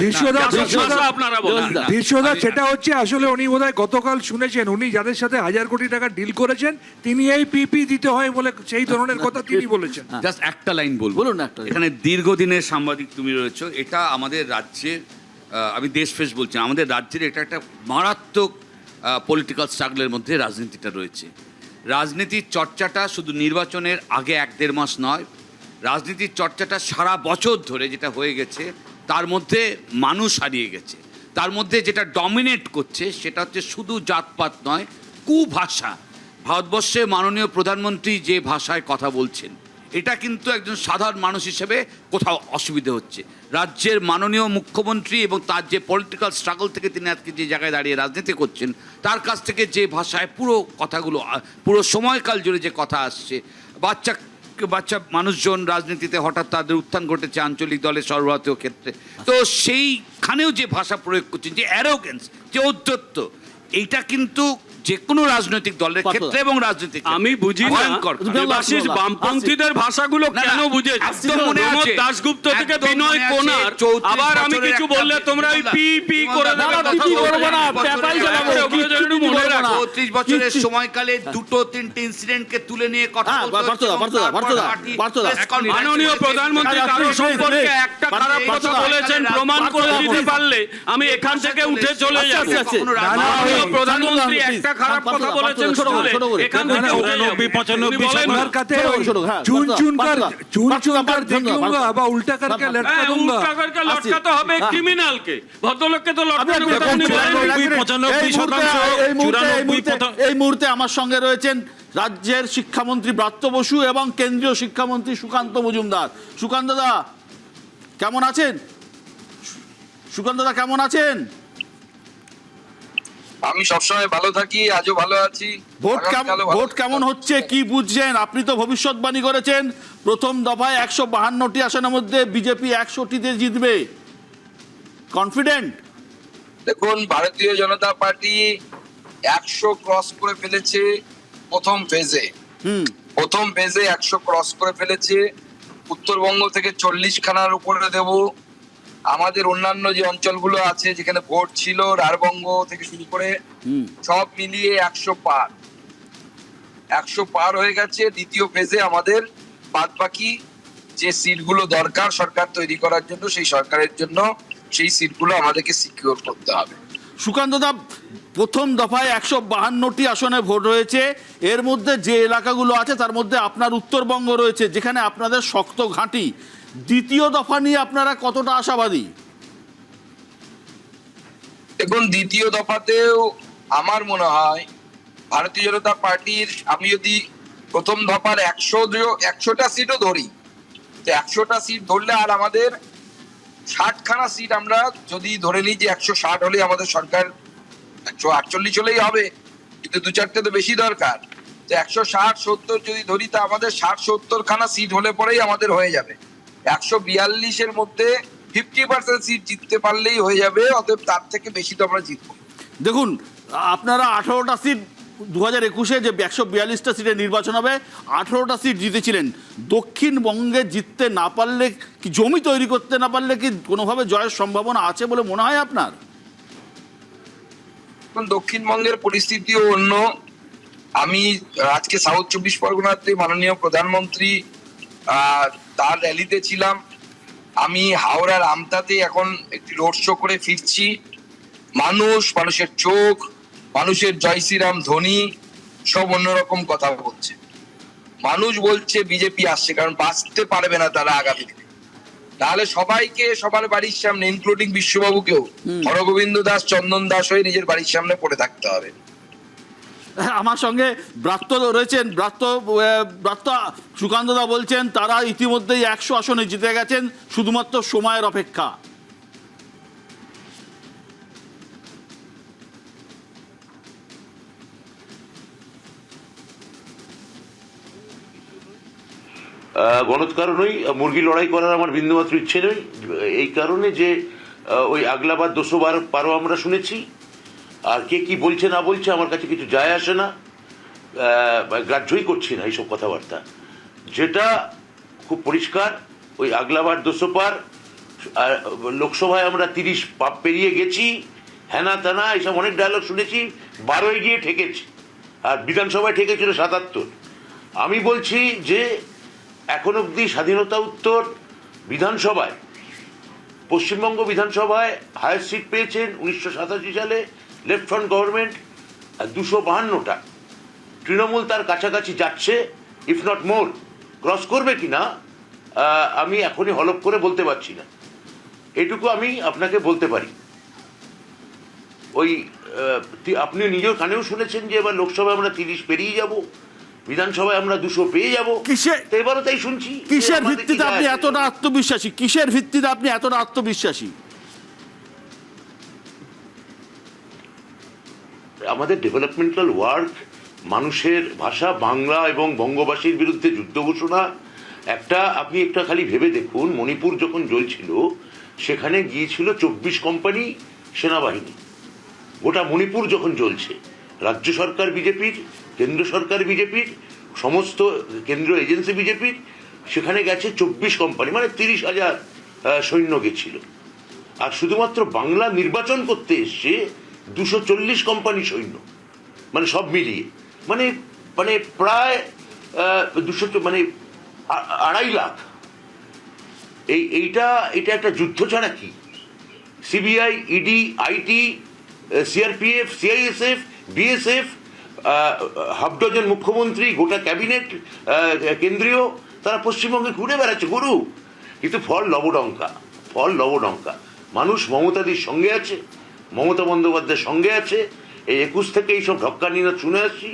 ভাষা আপনারা বলেন। ধীরসদা, সেটা হচ্ছে আসলে উনি বোধহয় গতকাল শুনেছেন, উনি যাদের সাথে 1000 কোটি টাকা ডিল করেছেন তিনি এই পিপি দিতে হয় বলে সেই ধরনের কথা তিনি বলেছেন। জাস্ট একটা লাইন বলবো। বলুন না একটা লাইন। এখানে দীর্ঘদিনের সাংবাদিক তুমি রয়েছো, এটা আমাদের রাজ্যের, আমি দেশ ফেস বলছি না, আমাদের রাজ্যের এটা একটা মারাত্মক পলিটিক্যাল স্ট্রাগলের মধ্যে রাজনীতিটা রয়েছে। রাজনীতির চর্চাটা শুধু নির্বাচনের আগে 1-1.5 মাস নয়, রাজনীতির চর্চাটা সারা বছর ধরে যেটা হয়ে গেছে, তার মধ্যে মানুষ হারিয়ে গেছে। তার মধ্যে যেটা ডমিনেট করছে সেটা হচ্ছে শুধু জাতপাত নয়, কুভাষা। ভারতবর্ষে মাননীয় প্রধানমন্ত্রী যে ভাষায় কথা বলছেন, এটা কিন্তু একজন সাধারণ মানুষ হিসেবে কোথাও অসুবিধে হচ্ছে। রাজ্যের মাননীয় মুখ্যমন্ত্রী এবং তার যে পলিটিক্যাল স্ট্রাগল থেকে তিনি আজকে যে জায়গায় দাঁড়িয়ে রাজনীতি করছেন, তার কাছ থেকে যে ভাষায় পুরো কথাগুলো, পুরো সময়কাল জুড়ে যে কথা আসছে, বাচ্চা মানুষজন রাজনীতিতে হঠাৎ তাদের উত্থান ঘটেছে আঞ্চলিক দলের সর্বভারতীয় ক্ষেত্রে, তো সেইখানেও যে ভাষা প্রয়োগ করছেন, যে অ্যারোগেন্স, যে ঔদ্ধত্য, এইটা কিন্তু যে কোনো রাজনৈতিক দলের ক্ষেত্রে এবং রাজনীতিক আমি বুঝি না ভয়ঙ্কর। দেবাশিস বামপন্থীদের ভাষাগুলো না, কেন না, বুঝেছে। একদম মনে প্রমোদ আছে। দাশগুপ্ত থেকে একদম বিনয় মনে আছে, কোনার, 34 আবার আমি বছরের কিছু একটা বললে তোমরা ওই পি পি করে না, দেবে। না, কথা পি বলবে। করবো না, পেপাই চালাবো, ওগুলো যেন একটু মনে রাখো। 34 বছরের সময়কালে 2-3টে ইনসিডেন্টকে তুলে নিয়ে কথা হ্যাঁ, বলতে হচ্ছে পার্থদা, এবং পার্থদা, তারপর পার্থদা, party পার্থদা। press conference মাননীয় করেছে। প্রধানমন্ত্রী আরে, কারো please, সম্পর্কে please, একটা please, খারাপ কথা পার্থদা, বলেছেন প্রমাণ করে পার্থদা, দিতে please। পারলে আমি এখান থেকে উঠে চলে আচ্ছা, যাব। আচ্ছা, আচ্ছা। কখনো মাননীয় না, প্রধানমন্ত্রী please, একটা খারাপ কথা পার্থদা, বলেছেন ছোট করে, শুনলে ছোট করে। এখান না, থেকে না, উঠে যাবো। 95 উনি বলেন না। আপনার কাছে ছোট, ওই ছোট, হ্যাঁ, চুন পার্থদা, চুন কর, পার্থদা, চুন চুন পার্থদা, কর দেখ লুঙ্গা বা উল্টা করকে লটকা হ্যাঁ, दूंगा। উল্টা করকে লটকাতে হবে ক্রিমিনালকে, ভদ্রলোককে তো লটকানোর কথা উনি বলেন। এই মুহূর্তে আমার সঙ্গে রয়েছেন রাজ্যের শিক্ষামন্ত্রী ব্রাত্য বসু এবং কেন্দ্রীয় শিক্ষামন্ত্রী সুকান্ত মজুমদার। সুকান্ত দা কেমন আছেন? সুকান্ত দা কেমন আছেন? আমি সবসময় ভালো থাকি, আজও ভালো আছি। আগামীকালও ভালো ভোট কেমন হচ্ছে, কি বুঝছেন? আপনি তো ভবিষ্যৎবাণী করেছেন প্রথম দফায় 152টি আসনের মধ্যে বিজেপি 100টিতে জিতবে। কনফিডেন্ট? দেখুন, ভারতীয় জনতা পার্টি 100 ক্রস করে ফেলেছে প্রথম ফেজে। প্রথম ফেজে 100 ক্রস করে ফেলেছে। উত্তরবঙ্গ থেকে 40 খানার উপরে দেব। আমাদের অন্যান্য যে অঞ্চলগুলো আছে যেখানে ভোট ছিল, রাঢ়বঙ্গ থেকে শুরু করে সব মিলিয়ে 100 পার। 100 পার হয়ে গেছে। দ্বিতীয় ফেজে আমাদের বাদবাকি যে সিটগুলো দরকার সরকার তৈরি করার জন্য, সেই সরকারের জন্য সেই সিটগুলো আমাদেরকে সিকিউর করতে হবে। সুকান্ত দা, প্রথম দফায় 152টি আসনে ভোট হয়েছে। এর মধ্যে যে এলাকাগুলো আছে তার মধ্যে আপনার উত্তরবঙ্গ রয়েছে, যেখানে আপনাদের শক্ত ঘাঁটি। দ্বিতীয় দফা নিয়ে আপনারা কতটা আশাবাদী? দেখুন, দ্বিতীয় দফাতেও আমার মনে হয় ভারতীয় জনতা পার্টির, আমি যদি প্রথম দফার 100টা সিটও ধরি, তো 100টা সিট ধরলে আর আমাদের 60খানা সিট, আমরা যদি ধরে নিই যে 160 হলে আমাদের সরকার 148 হলেই হবে, কিন্তু 2-4টে তো বেশি দরকার। তো 160-70 যদি ধরি, তা আমাদের 60-70 খানা সিট হলে পরেই আমাদের হয়ে যাবে। 142-এর মধ্যে 50% সিট জিততে পারলেই হয়ে যাবে, অতএব তার থেকে বেশি তো আমরা জিতবো। দেখুন, আপনারা 18টা সিট 2021-এ যে 142টা সিটে নির্বাচন হবে, 18টা সিট জিতেছিলেন। দক্ষিণবঙ্গে জিততে না পারলে কি, জমি তৈরি করতে না পারলে কি কোনোভাবে জয়ের সম্ভাবনা আছে বলে মনে হয় আপনার? দক্ষিণবঙ্গের পরিস্থিতিও অন্য। আমি আজকে সাউথ 24 পরগনাতে মাননীয় প্রধানমন্ত্রী তার র্যালিতে ছিলাম। আমি হাওড়ার আমতাতে এখন একটি রোড শো করে ফিরছি। মানুষের চোখ, মানুষের জয় শ্রীরাম ধ্বনি সব অন্যরকম কথা বলছে। মানুষ বলছে বিজেপি আসছে, কারণ বাঁচতে পারবে না তারা আগামী দিনে। তাহলে সবাইকে সবার বাড়ির সামনে, ইনক্লুডিং বিশ্ববাবুকেও, হরগোবিন্দ দাস, চন্দন দাস হয়ে নিজের বাড়ির সামনে পড়ে থাকতে হবে। আমার সঙ্গে ব্রাত্য রয়েছেন, ব্রাত্য সুকান্তদা বলছেন তারা ইতিমধ্যেই 100 আসনে জিতে গেছেন, শুধুমাত্র সময়ের অপেক্ষা। গণৎকার নই, মুরগি লড়াই করার আমার বিন্দুমাত্র ইচ্ছে নেই। এই কারণে যে ওই আগলাবার 212 পারো আমরা শুনেছি, আর কে কি বলছে না বলছে আমার কাছে কিছু যায় আসে না, গ্রাহ্যই করছি না এইসব কথাবার্তা। যেটা খুব পরিষ্কার, ওই আগলাবার 200 লোকসভায় আমরা 30 পেরিয়ে গেছি, হ্যানা তানা এইসব অনেক ডায়লগ শুনেছি, 12 গিয়ে ঠেকেছি, আর বিধানসভায় ঠেকেছিল 77। আমি বলছি যে এখন অবধি স্বাধীনতা উত্তর বিধানসভায়, পশ্চিমবঙ্গ বিধানসভায় হায়েস্ট সিট পেয়েছেন 1987 সালে লেফট ফ্রন্ট গভর্নমেন্ট 252টা। তৃণমূল তার কাছাকাছি যাচ্ছে, ইফ নট মোর। ক্রস করবে কিনা আমি এখনই হলফ করে বলতে পারছি না, এটুকু আমি আপনাকে বলতে পারি। ওই আপনি নিজের কানেও শুনেছেন যে এবার লোকসভায় আমরা 30 পেরিয়ে যাব, বিধানসভায় আমরা 200 পেয়ে যাব। এবারও তাই শুনছি। কিসের ভিত্তিতে আপনি এতটা আত্মবিশ্বাসী? কিসের ভিত্তিতে আপনি এতটা আত্মবিশ্বাসী? আমাদের ডেভেলপমেন্টাল ওয়ার্ক, মানুষের ভাষা বাংলা এবং বঙ্গবাসীর বিরুদ্ধে যুদ্ধ ঘোষণা। আপনি একটা খালি ভেবে দেখুন, মণিপুর যখন জ্বলছিল সেখানে গিয়েছিল 24 কোম্পানি সেনাবাহিনী। গোটা মণিপুর যখন জ্বলছে, রাজ্য সরকার বিজেপির, কেন্দ্র সরকার বিজেপির, সমস্ত কেন্দ্রীয় এজেন্সি বিজেপির, সেখানে গেছে 24 কোম্পানি, মানে 30,000 সৈন্য গেছিল। আর শুধুমাত্র বাংলা নির্বাচন করতে এসছে 240 কোম্পানি সৈন্য, মানে সব মিলিয়ে মানে মানে প্রায় 2.5 লাখ। এটা একটা যুদ্ধ ছাড়া কি? CBI, ED, IT, CRPF, CISF, BSF, half dozen মুখ্যমন্ত্রী, গোটা ক্যাবিনেট কেন্দ্রীয়, তারা পশ্চিমবঙ্গে ঘুরে বেড়াচ্ছে গরু। কিন্তু ফল লবডঙ্কা। মানুষ মমতাদির সঙ্গে আছে, মমতা বন্দ্যোপাধ্যায়ের সঙ্গে আছে। এই 21 থেকে এইসব ঢক্কানিরা শুনে আসছি।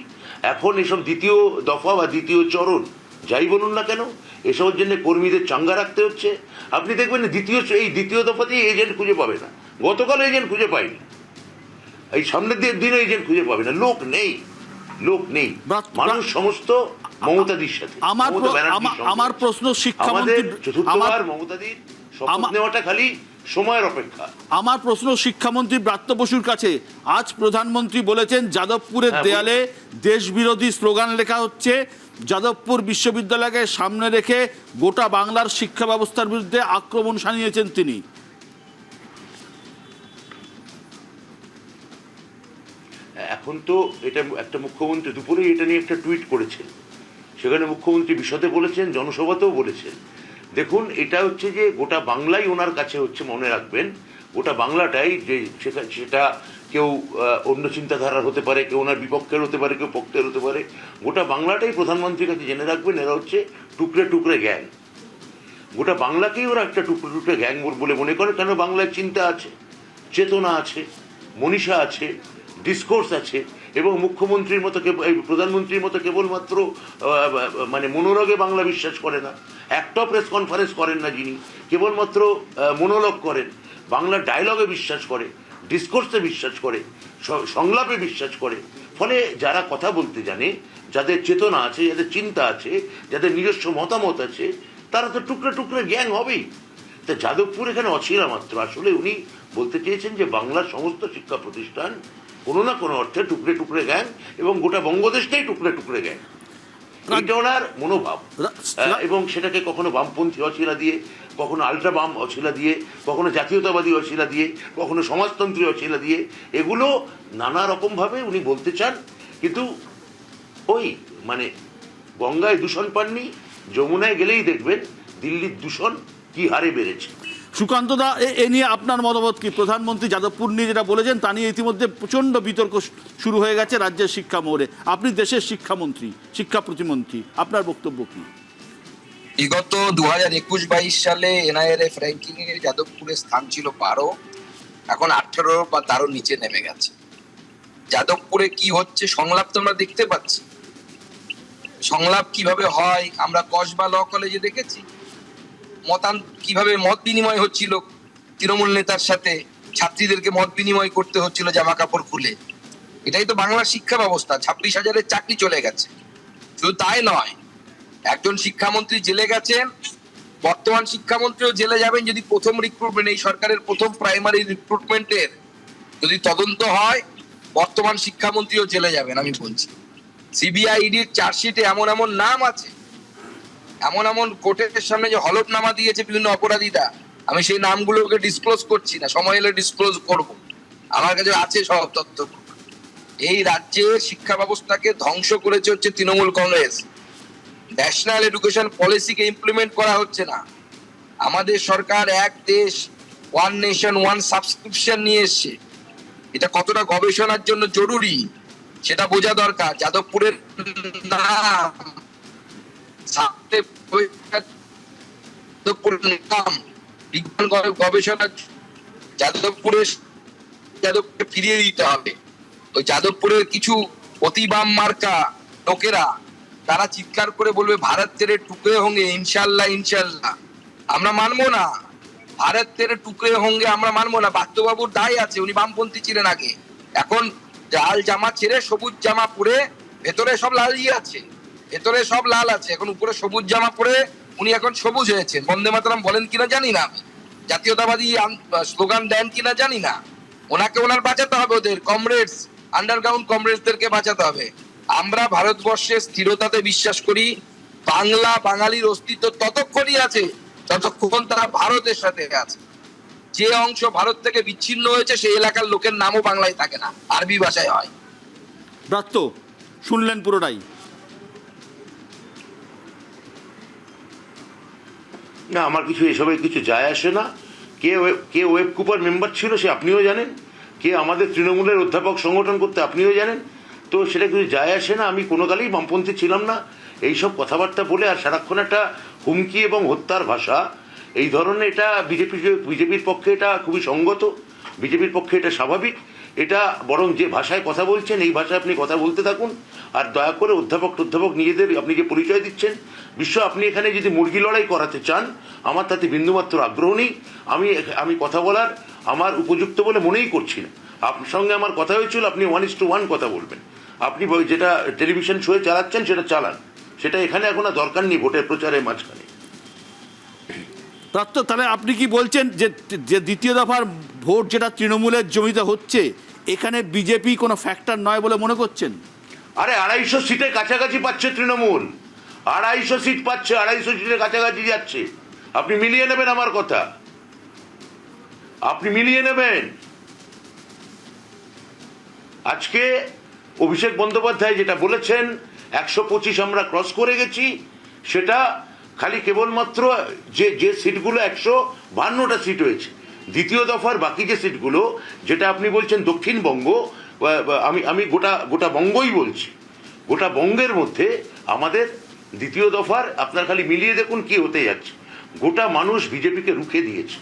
এখন এসব দ্বিতীয় দফা বা দ্বিতীয় চরণ যাই বলুন না কেন, এসবের জন্য কর্মীদের চাঙ্গা রাখতে হচ্ছে। আপনি দেখবেন দ্বিতীয় দফাতেই এজেন্ট খুঁজে পাবে না। গতকাল এজেন্ট খুঁজে পাইনি, এই সামনের দিনে এজেন্ট খুঁজে পাবে না। লোক নেই। মানুষ সমস্ত মমতাদির সাথে। আমার প্রশ্ন শিক্ষামন্ত্রী, চতুর্থবার মমতাদির শপথ নেওয়াটা খালি সময়ের অপেক্ষা। আমার প্রশ্ন শিক্ষামন্ত্রী ব্রাত্য বসুর কাছে। আজ প্রধানমন্ত্রী বলেছেন যাদবপুরের দেয়ালে দেশবিরোধী স্লোগান লেখা হচ্ছে। যাদবপুর বিশ্ববিদ্যালয়কে সামনে রেখে গোটা বাংলার শিক্ষা ব্যবস্থার বিরুদ্ধে আক্রমণ শানিয়েছেন তিনি। এখন তো এটা একটা মুখ্যমন্ত্রী দুপুরে এটা নিয়ে একটা টুইট করেছেন, সেখানে মুখ্যমন্ত্রী বিশদে বলেছেন, জনসভাতেও বলেছেন। দেখুন, এটা হচ্ছে যে গোটা বাংলাই ওনার কাছে হচ্ছে, মনে রাখবেন, গোটা বাংলাটাই যে সেটা কেউ অন্য চিন্তাধারার হতে পারে, কেউ ওনার বিপক্ষের হতে পারে, কেউ পক্ষের হতে পারে, গোটা বাংলাটাই প্রধানমন্ত্রীর কাছে জেনে রাখবেন। এরা হচ্ছে টুকরে টুকরে জ্ঞান। গোটা বাংলাকেই ওরা একটা টুকরো টুকরো গ্যাং বলে মনে করে। কেন? বাংলায় চিন্তা আছে, চেতনা আছে, মনীষা আছে, ডিসকোর্স আছে, এবং মুখ্যমন্ত্রীর মতো প্রধানমন্ত্রীর মতো কেবলমাত্র মানে মনোরগে বাংলা বিশ্বাস করে না, একটা প্রেস কনফারেন্স করেন না যিনি, কেবলমাত্র মনোলগ করেন, বাংলার ডায়লগে বিশ্বাস করে, ডিসকোর্সে বিশ্বাস করে, সংলাপে বিশ্বাস করে। ফলে যারা কথা বলতে জানে, যাদের চেতনা আছে, যাদের চিন্তা আছে, যাদের নিজস্ব মতামত আছে, তারা তো টুকরো টুকরো গ্যাং হবেই। তা যাদবপুর এখানে অছিলা মাত্র। আসলে উনি বলতে চেয়েছেন যে বাংলার সমস্ত শিক্ষা প্রতিষ্ঠান কোনো না কোনো অর্থে টুকরে টুকরে গ্যাং, এবং গোটা বঙ্গদেশটাই টুকরে টুকরে গ্যাং। এইটা ওনার মনোভাব, এবং সেটাকে কখনো বামপন্থী অছিলা দিয়ে, কখনো আলট্রা বাম অছিলা দিয়ে, কখনো জাতীয়তাবাদী অছিলা দিয়ে, কখনো সমাজতন্ত্রী অছিলা দিয়ে, এগুলো নানা রকমভাবে উনি বলতে চান। কিন্তু ওই মানে গঙ্গায় দূষণ পাননি, যমুনায় গেলেই দেখবেন দিল্লির দূষণ কি হারে বেড়েছে। সুকান্ত দা, এ নিয়ে আপনার মতামত কি? প্রধানমন্ত্রী যাদবপুর নিয়ে যেটা বলেছেন তা নিয়ে ইতিমধ্যে প্রচণ্ড বিতর্ক শুরু হয়ে গেছে রাজ্যের শিক্ষা মহলে। আপনি দেশের শিক্ষামন্ত্রী, শিক্ষা প্রতিমন্ত্রী, আপনার বক্তব্য কি? বিগত 2021-22 সালে NIRF র্যাঙ্কিং এ যাদবপুরের স্থান ছিল 12, এখন 18 বা তারও নিচে নেমে গেছে। যাদবপুরে কি হচ্ছে সংলাপ তো আমরা দেখতে পাচ্ছি। সংলাপ কিভাবে হয় আমরা কসবা ল কলেজে দেখেছি। কিভাবে মত বিনিময় হচ্ছিল তৃণমূল নেতার সাথে, ছাত্রীদেরকে মত বিনিময় করতে হচ্ছিল জামা কাপড় খুলে। এটাই তো বাংলার শিক্ষা ব্যবস্থা। 26,000-এর চাকরি চলে গেছে। শুধু তাই নয়, একজন শিক্ষামন্ত্রী জেলে গেছেন, বর্তমান শিক্ষামন্ত্রীও জেলে যাবেন যদি প্রথম রিক্রুটমেন্ট, এই সরকারের প্রথম প্রাইমারি রিক্রুটমেন্টের যদি তদন্ত হয়, বর্তমান শিক্ষামন্ত্রীও জেলে যাবেন। আমি বলছি CBI-EDর চার্জশিটে এমন এমন নাম আছে, এমন এমন কোর্টের সামনে যে হলফনামা দিয়েছে বিভিন্ন অপরাধীরা, আমি সেই নামগুলোকে ডিসক্লোজ করছি না, সময় এলে ডিসক্লোজ করব, আমার কাছে আছে সব তথ্য। এই রাজ্যের শিক্ষা ব্যবস্থাকে ধ্বংস করেছে হচ্ছে তৃণমূল কংগ্রেস। ন্যাশনাল এডুকেশন পলিসিকে ইমপ্লিমেন্ট করা হচ্ছে না। আমাদের সরকার এক দেশ, ওয়ান নেশন, ওয়ান সাবস্ক্রিপশন নিয়ে এসছে। এটা কতটা গবেষণার জন্য জরুরি সেটা বোঝা দরকার। যাদবপুরের নাম বিজ্ঞান গবেষণা যাদবপুরে ফিরিয়ে দিতে হবে। ওই যাদবপুরের কিছু অতি বাম মার্কা লোকেরা তারা চিৎকার করে বলবে ভারত তেরে টুকরে হোঙ্গে ইনশাল্লাহ ইনশাল্লাহ, আমরা মানবো না। ভারত তেরে টুকরে হোঙ্গে আমরা মানবো না। বাত্যবাবুর দায় আছে, উনি বামপন্থী ছিলেন আগে, এখন লাল জামা ছেড়ে সবুজ জামা পরে, ভেতরে সব লালই আছে, ভেতরে সব লাল আছে, এখন উপরে সবুজ জামা পরে উনি এখন সবুজ হয়েছেন। বন্দে মাতরম বলেন কিনা জানি না, জাতীয়তাবাদী স্লোগান দেন কিনা জানি না। ওনাকে ওনার বাঁচাতে হবে, ওদের কমরেডস, আন্ডারগ্রাউন্ড কমরেডসদেরকে বাঁচাতে হবে। আমরা ভারতবর্ষের স্থিরতাতে বিশ্বাস করি। বাংলা বাঙালির অস্তিত্ব ততক্ষণই আছে ততক্ষণ তারা ভারতের সাথে আছে। যে অংশ ভারত থেকে বিচ্ছিন্ন হয়েছে সেই এলাকার লোকের নামও বাংলায় থাকে না, আরবি ভাষায় হয়। ব্রাত্য, শুনলেন পুরোটাই? না, আমার কিছু এসবে কিছু যায় আসে না। কে ওয়েব কুপার মেম্বার ছিল সে আপনিও জানেন, কে আমাদের তৃণমূলের অধ্যাপক সংগঠন করতে আপনিও জানেন। তো সেটা কিছু যায় আসে না। আমি কোনো কালেই বামপন্থী ছিলাম না। এইসব কথাবার্তা বলে আর সারাক্ষণ একটা হুমকি এবং হত্যার ভাষা, এই ধরনের, এটা বিজেপির পক্ষে এটা খুবই সঙ্গত, বিজেপির পক্ষে এটা স্বাভাবিক। এটা বরং যে ভাষায় কথা বলছেন এই ভাষায় আপনি কথা বলতে থাকুন। আর দয়া করে অধ্যাপক নিজেদের আপনি যে পরিচয় দিচ্ছেন আপনি এখানে যদি মুরগি লড়াই করাতে চান, আমার তাতে বিন্দুমাত্র আগ্রহ নেই। আমি কথা বলার আমার উপযুক্ত বলে মনেই করছি না। আপনার সঙ্গে আমার কথা হয়েছিল, আপনি 1:1 কথা বলবেন। আপনি যেটা টেলিভিশন শোয়ে চালাচ্ছেন সেটা চালান, সেটা এখানে এখন আর দরকার নেই ভোটের প্রচারের মাঝখানে। প্রাত্য, তাহলে আপনি কি বলছেন যে দ্বিতীয় দফার ভোট যেটা তৃণমূলের জমিতে হচ্ছে, এখানে বিজেপি কোনো ফ্যাক্টর নয় বলে মনে করছেন? আরে 250 সিটের কাছাকাছি পাচ্ছে তৃণমূল, 250 সিট পাচ্ছে, 250 সিটের কাছাকাছি যাচ্ছে। আপনি মিলিয়ে নেবেন আমার কথা, আপনি মিলিয়ে নেবেন। আজকে অভিষেক বন্দ্যোপাধ্যায় যেটা বলেছেন 125 আমরা ক্রস করে গেছি, সেটা খালি কেবলমাত্র যে সিটগুলো 152টা সিট হয়েছে। দ্বিতীয় দফার বাকি যে সিটগুলো, যেটা আপনি বলছেন দক্ষিণবঙ্গ, আমি গোটা বঙ্গই বলছি, গোটা বঙ্গের মধ্যে আমাদের দ্বিতীয় দফার আপনার খালি মিলিয়ে দেখুন কি হতে যাচ্ছে। গোটা মানুষ বিজেপিকে রুখে দিয়েছে,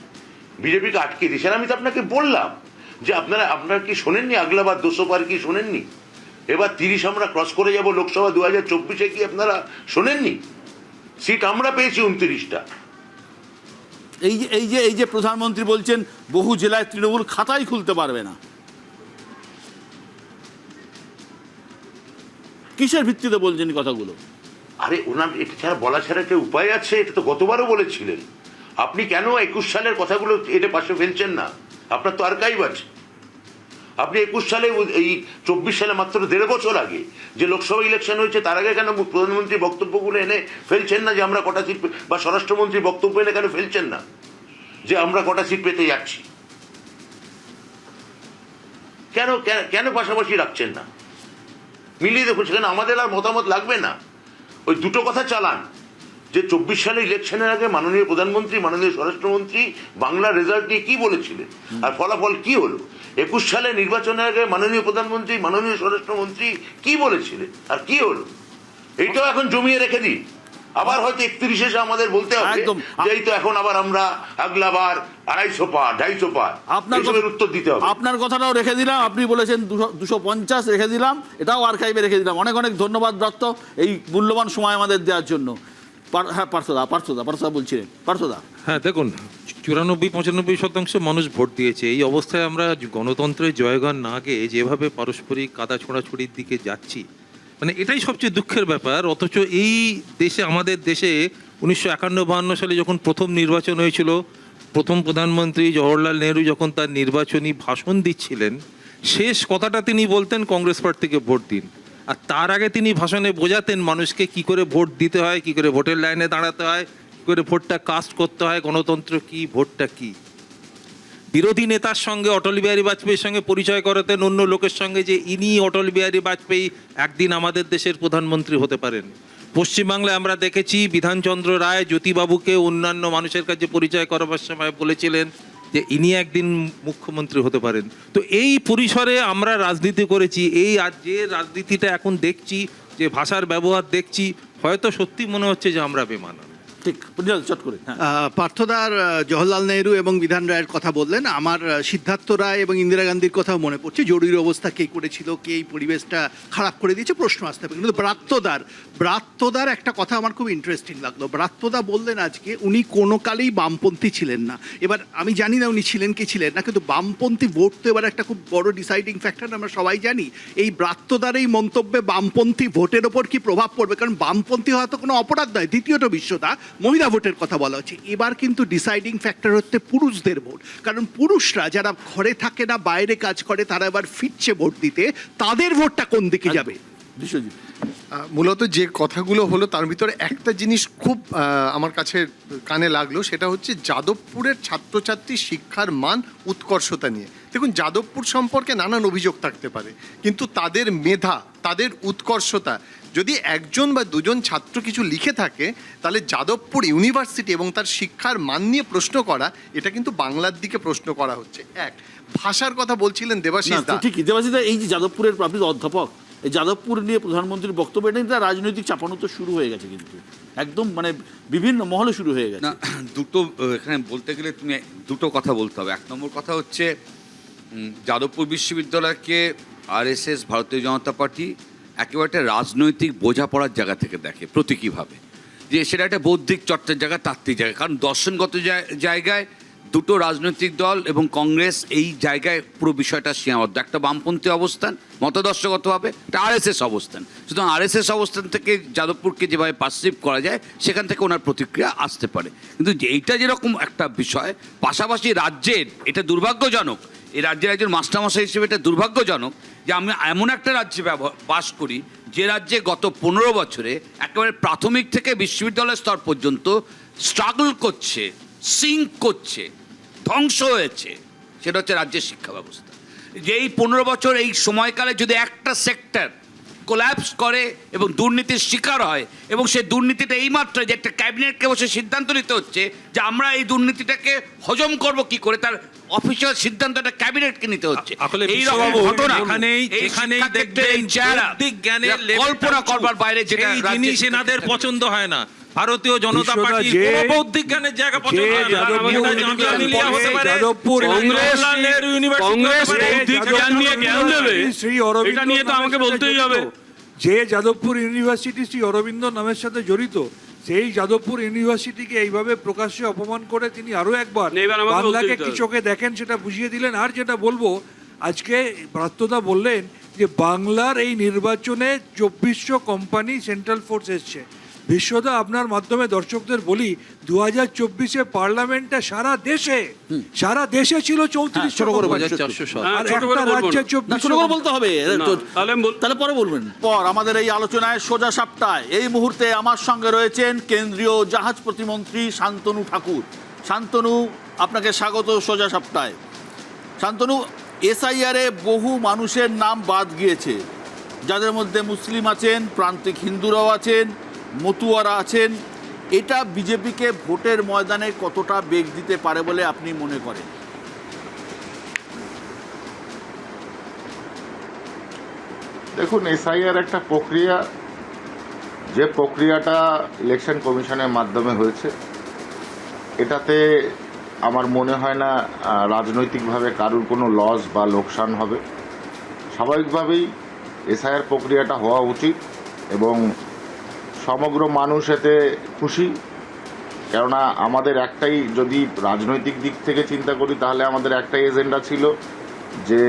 বিজেপিকে আটকে দিয়েছে। আর আমি তো আপনাকে বললাম যে আপনারা কি শোনেননি আগলাবাদ 200 পার কি শোনেননি? এবার 30 আমরা ক্রস করে যাব লোকসভা 2024-এ, কি আপনারা শোনেননি? সিট আমরা পেয়েছি 29টা। এই যে প্রধানমন্ত্রী বলছেন বহু জেলায় তৃণমূল খাতাই খুলতে পারবে না, কিসের ভিত্তিতে বলছেন কথাগুলো? আরে ওনার এটা ছাড়া বলা ছাড়া একটা উপায় আছে? এটা তো গতবারও বলেছিলেন। আপনি কেন 21 সালের কথাগুলো এটা পাশে ফেলছেন না? আপনার তো আর্কাইভ আছে। আপনি 21 সালে, এই 24 সালে মাত্র 1.5 বছর আগে যে লোকসভা ইলেকশন হয়েছে, তার আগে কেন প্রধানমন্ত্রী বক্তব্যগুলো এনে ফেলছেন না যে আমরা কটা সিট, বা স্বরাষ্ট্রমন্ত্রী বক্তব্য এনে কেন ফেলছেন না যে আমরা কটা সিট পেতে যাচ্ছি? কেন কেন পাশাপাশি রাখছেন না? মিলিয়ে দেখুন, সেখানে আমাদের আর মতামত লাগবে না। ওই দুটো কথা চালান যে 24 সালে ইলেকশনের আগে মাননীয় প্রধানমন্ত্রী, মাননীয় স্বরাষ্ট্রমন্ত্রী বাংলার রেজাল্ট নিয়ে কি বলেছিলেন আর ফলাফল কি হলো। 21 সালে নির্বাচনের আগে মাননীয় প্রধানমন্ত্রী, মাননীয় স্বরাষ্ট্রমন্ত্রী কি বলেছিলেন আর কি হলো, এইটাও এখন জমিয়ে রেখে দিই। আবার হয়তো 31 এসে আমাদের বলতে হবে যে এই তো এখন আবার আমরা আগলাবার 250 পার 250 পার, আপনার উত্তর দিতে হবে। আপনার কথাটাও রেখে দিলাম, আপনি বলেছেন 250 রেখে দিলাম, এটাও আর্কাইভে রেখে দিলাম। অনেক অনেক ধন্যবাদ দত্ত এই মূল্যবান সময় আমাদের দেওয়ার জন্য। হ্যাঁ পার্থদা বলছিলেন। পার্থদা, হ্যাঁ দেখুন, 94-95% মানুষ ভোট দিয়েছে। এই অবস্থায় আমরা গণতন্ত্রের জয়গান না গেয়ে যেভাবে পারস্পরিক কাদা ছোঁড়াছুড়ির দিকে যাচ্ছি, মানে এটাই সবচেয়ে দুঃখের ব্যাপার। অথচ এই দেশে, আমাদের দেশে 1951-52 সালে যখন প্রথম নির্বাচন হয়েছিল, প্রথম প্রধানমন্ত্রী জওহরলাল নেহরু যখন তার নির্বাচনী ভাষণ দিচ্ছিলেন, শেষ কথাটা তিনি বলতেন কংগ্রেস পার্টিকে ভোট দিন। আর তার আগে তিনি ভাষণে বোঝাতেন মানুষকে কি করে ভোট দিতে হয়, কি করে ভোটের লাইনে দাঁড়াতে হয়, কি করে ভোটটা কাস্ট করতে হয়, গণতন্ত্র কি, ভোটটা কি। বিরোধী নেতার সঙ্গে, অটল বিহারী বাজপেয়ীর সঙ্গে পরিচয় করাতেন অন্য লোকের সঙ্গে যে ইনি অটল বিহারী বাজপেয়ী একদিন আমাদের দেশের প্রধানমন্ত্রী হতে পারেন। পশ্চিমবাংলায় আমরা দেখেছি বিধানচন্দ্র রায় জ্যোতিবাবুকে অন্যান্য মানুষের কাছে পরিচয় করাবার সময় বলেছিলেন যে ইনি একদিন মুখ্যমন্ত্রী হতে পারেন। তো এই পরিসরে আমরা রাজনীতি করেছি। এই আর যে রাজনীতিটা এখন দেখছি, যে ভাষার ব্যবহার দেখছি, হয়তো সত্যি মনে হচ্ছে যে আমরা বেমানান। ঠিক চট করে। পার্থদার জওহরলাল নেহরু এবং বিধান রায়ের কথা বললেন, আমার সিদ্ধার্থ রায় এবং ইন্দিরা গান্ধীর কথাও মনে পড়ছে। জরুরি অবস্থা কে করেছিল, কে এই পরিবেশটা খারাপ করে দিয়েছে, প্রশ্ন আসতে পারে। কিন্তু ব্রাত্যদার একটা কথা আমার খুব ইন্টারেস্টিং লাগলো। ব্রাত্যদা বললেন আজকে উনি কোনো কালেই বামপন্থী ছিলেন না। এবার আমি জানি না উনি ছিলেন কি ছিলেন না, কিন্তু বামপন্থী ভোট তো এবার একটা খুব বড় ডিসাইডিং ফ্যাক্টর, আমরা সবাই জানি। এই ব্রাত্যদার এই মন্তব্যে বামপন্থী ভোটের ওপর কি প্রভাব পড়বে? কারণ বামপন্থী হয়তো কোনো অপরাধ নয়। দ্বিতীয়ত বিশ্বদা, মহিলা ভোটের কথা বলা হচ্ছে, এবার কিন্তু ডিসাইডিং ফ্যাক্টর হচ্ছে পুরুষদের ভোট। কারণ পুরুষরা যারা ঘরে থাকে না, বাইরে কাজ করে, তারা এবার ফিরছে ভোট দিতে, তাদের ভোটটা কোন দিকে যাবে? বিশ্বজিৎ, মূলত যে কথাগুলো হলো তার ভিতরে একটা জিনিস খুব আমার কাছে কানে লাগলো, সেটা হচ্ছে যাদবপুরের ছাত্রছাত্রী শিক্ষার মান উৎকর্ষতা নিয়ে। দেখুন, যাদবপুর সম্পর্কে নানান অভিযোগ থাকতে পারে, কিন্তু তাদের মেধা, তাদের উৎকর্ষতা, যদি একজন বা দুজন ছাত্র কিছু লিখে থাকে, তাহলে যাদবপুর ইউনিভার্সিটি এবং তার শিক্ষার মান নিয়ে প্রশ্ন করা, এটা কিন্তু বাংলার দিকে প্রশ্ন করা হচ্ছে। এক, ভাষার কথা বলছিলেন দেবাশিস দা। ঠিকই দেবাশিস দা, এই যে যাদবপুরের আপনি অধ্যাপক, এই যাদবপুর নিয়ে প্রধানমন্ত্রীর বক্তব্য, এটা কিন্তু রাজনৈতিক চাপানো তো শুরু হয়ে গেছে, কিন্তু একদম মানে বিভিন্ন মহলে শুরু হয়ে গেছে। না, দুটো এখানে বলতে গেলে তুমি দুটো কথা বলতে হবে। এক নম্বর কথা হচ্ছে যাদবপুর বিশ্ববিদ্যালয়কে আরএসএস, ভারতীয় জনতা পার্টি একেবারে একটা রাজনৈতিক বোঝাপড়ার জায়গা থেকে দেখে প্রতীকীভাবে, যে সেটা একটা বৌদ্ধিক চর্চার জায়গা, তাত্ত্বিক জায়গা। কারণ দর্শনগত জায়গায় দুটো রাজনৈতিক দল এবং কংগ্রেস এই জায়গায় পুরো বিষয়টা সীমাবদ্ধ। একটা বামপন্থী অবস্থান মতদর্শগতভাবে, একটা আরএসএস অবস্থান। সুতরাং আরএসএস অবস্থান থেকে যাদবপুরকে যেভাবে পারসিভ করা যায়, সেখান থেকে ওনার প্রতিক্রিয়া আসতে পারে। কিন্তু এইটা যেরকম একটা বিষয়, পাশাপাশি রাজ্যের, এটা দুর্ভাগ্যজনক, এই রাজ্যের একজন মাস্টারমশাই হিসেবে এটা দুর্ভাগ্যজনক যে আমি এমন একটা রাজ্যে বাস করি, যে রাজ্যে গত 15 বছরে একেবারে প্রাথমিক থেকে বিশ্ববিদ্যালয় স্তর পর্যন্ত স্ট্রাগল করছে, সিঙ্ক করছে, ধ্বংস হয়েছে, সেটা হচ্ছে রাজ্যের শিক্ষা ব্যবস্থা। যে এই 15 বছর এই সময়কালে যদি একটা সেক্টর কোল্যাপস করে এবং দুর্নীতির শিকার হয়, এবং সেই দুর্নীতিটা এইমাত্র যে একটা ক্যাবিনেটকে বসে সিদ্ধান্ত নিতে হচ্ছে যে আমরা এই দুর্নীতিটাকে হজম করব কি করে, তার অফিসিয়াল সিদ্ধান্তটা ক্যাবিনেটকে নিতে হচ্ছে। এই রকম ঘটনা এখানেই দেখবেন কল্পনা করবার বাইরে, যেটা জিনিস এনাদের পছন্দ হয় না। ভারতীয় জনতা বিশ্বদা, পার্টি যে- কোনো বৌদ্ধিক জ্ঞানের জায়গা পছন্দ যে করে না। যাদবপুর এটা জামিয়া মিলিয়া হতে পারে, যাদবপুর কংগ্রেস- জওহরলাল নেহরু ইউনিভার্সিটি কংগ্রেস হতে পারে। বৌদ্ধিক জ্ঞান নিয়ে জ্ঞান দেবে, শ্রী অরবিন্দ এটা নিয়ে তো নামের আমাকে সাথে বলতেই জড়িত। হবে। যে যাদবপুর ইউনিভার্সিটি শ্রী অরবিন্দ নামের সাথে জড়িত, সেই যাদবপুর ইউনিভার্সিটিকে এইভাবে প্রকাশ্যে অপমান করে তিনি আরো একবার এবার আমাকে বাংলাকে বলতেই কি হবে। চোখে দেখেন সেটা বুঝিয়ে দিলেন। আর যেটা বলবো, আজকে ব্রাত্যদা বললেন যে বাংলার এই নির্বাচনে 2400 কোম্পানি সেন্ট্রাল ফোর্স এসছে। বিশ্বদা, আপনার মাধ্যমে দর্শকদের বলি, 2024-এ পার্লামেন্টে সারা দেশে ছিল 3400 ছোট করে কোম্পানি। বলুন। 407 হ্যাঁ, আর ছোট করে একটা বলবো রাজ্যে না। না, 2400 ছোট করে বলতে হবে। না, তাহলে আমি বল- তাহলে পরে বলবেন। পর আমাদের এই আলোচনায় সোজা সাপটায় এই মুহূর্তে আমার সঙ্গে রয়েছেন কেন্দ্রীয় জাহাজ প্রতিমন্ত্রী শান্তনু ঠাকুর। শান্তনু, আপনাকে স্বাগত সোজা সাপটায়। শান্তনু, এসআইআরে বহু মানুষের নাম বাদ গিয়েছে, যাদের মধ্যে মুসলিম আছেন, প্রান্তিক হিন্দুরাও আছেন, মতুয়ারা আছেন। এটা বিজেপিকে ভোটের ময়দানে কতটা বেগ দিতে পারে বলে আপনি মনে করেন? দেখুন, এসআইআর একটা প্রক্রিয়া, যে প্রক্রিয়াটা ইলেকশন কমিশনের মাধ্যমে হয়েছে, এটাতে আমার মনে হয় না রাজনৈতিকভাবে কারুর কোনো লস বা লোকসান হবে। স্বাভাবিকভাবেই এসআইআর প্রক্রিয়াটা হওয়া উচিত এবং সমগ্র মানুষ এতে খুশি। কেননা আমাদের একটাই, যদি রাজনৈতিক দিক থেকে চিন্তা করি, তাহলে আমাদের একটাই এজেন্ডা ছিল যে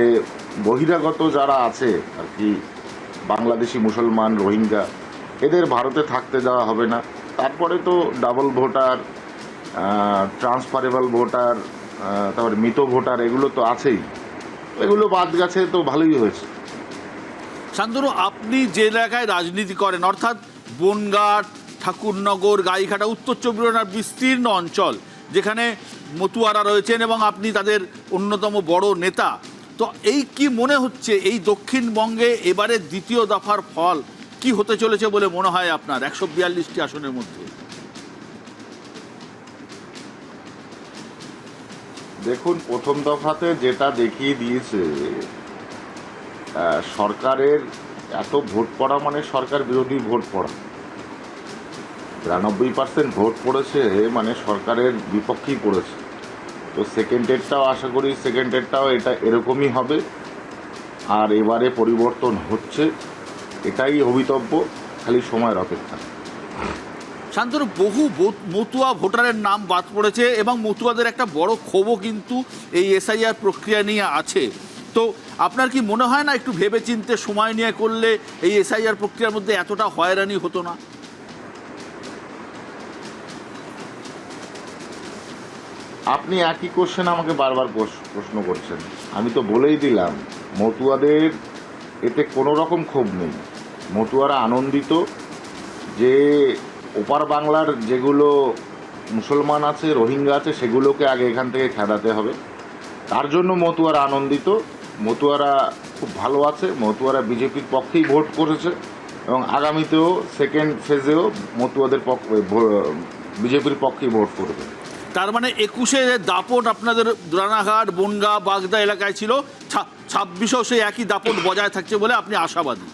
বহিরাগত যারা আছে আর কি, বাংলাদেশি, মুসলমান, রোহিঙ্গা, এদের ভারতে থাকতে দেওয়া হবে না। তারপরে তো ডাবল ভোটার, ট্রান্সফারেবল ভোটার, তারপরে মৃত ভোটার, এগুলো তো আছেই। এগুলো বাদ গেছে তো ভালোই হয়েছে। শান্তনু, আপনি যে এলাকায় রাজনীতি করেন, অর্থাৎ বনগাঁ, ঠাকুরনগর, গাইঘাটা, উত্তর চব্বিশ পরগনার বিস্তীর্ণ অঞ্চল, যেখানে মতুয়ারা রয়েছেন এবং আপনি তাদের অন্যতম বড় নেতা, তো এই কি মনে হচ্ছে এই দক্ষিণবঙ্গে এবারে দ্বিতীয় দফার ফল কি হতে চলেছে বলে মনে হয় আপনার 142টি আসনের মধ্যে? দেখুন, প্রথম দফাতে যেটা দেখিয়ে দিয়েছে, সরকারের এত ভোট পড়া মানে সরকার বিরোধী ভোট পড়া। 93% ভোট পড়েছে মানে সরকারের বিপক্ষেই পড়েছে। তো সেকেন্ডেরটাও আশা করি, সেকেন্ডেরটাও এটা এরকমই হবে। আর এবারে পরিবর্তন হচ্ছে, এটাই অভিতব্য, খালি সময়ের অপেক্ষা। শান্তনু, বহু মতুয়া ভোটারের নাম বাদ পড়েছে এবং মতুয়াদের একটা বড় ক্ষোভও কিন্তু এই এসআইআর প্রক্রিয়া নিয়ে আছে। তো আপনার কি মনে হয় না একটু ভেবেচিন্তে সময় নিয়ে করলে এই এসআইআর প্রক্রিয়ার মধ্যে এতটা হয়রানি হতো না? আপনি একই কোশ্চেন আমাকে বারবার প্রশ্ন করছেন। আমি তো বলেই দিলাম, মতুয়াদের এতে কোনো রকম ক্ষোভ নেই। মতুয়ারা আনন্দিত যে ওপার বাংলার যেগুলো মুসলমান আছে, রোহিঙ্গা আছে, সেগুলোকে আগে এখান থেকে খেদাতে হবে। তার জন্য মতুয়ারা আনন্দিত, মতুয়ারা খুব ভালো আছে। মতুয়ারা বিজেপির পক্ষেই ভোট করেছে এবং আগামীতেও সেকেন্ড ফেজেও মতুয়াদের বিজেপির পক্ষেই ভোট করবে। তার মানে 21-এ দাপট আপনাদের রানাঘাট, বনগাঁ, বাগদা এলাকায় ছিল, 26-এও সেই একই দাপট বজায় থাকছে বলে আপনি আশাবাদী?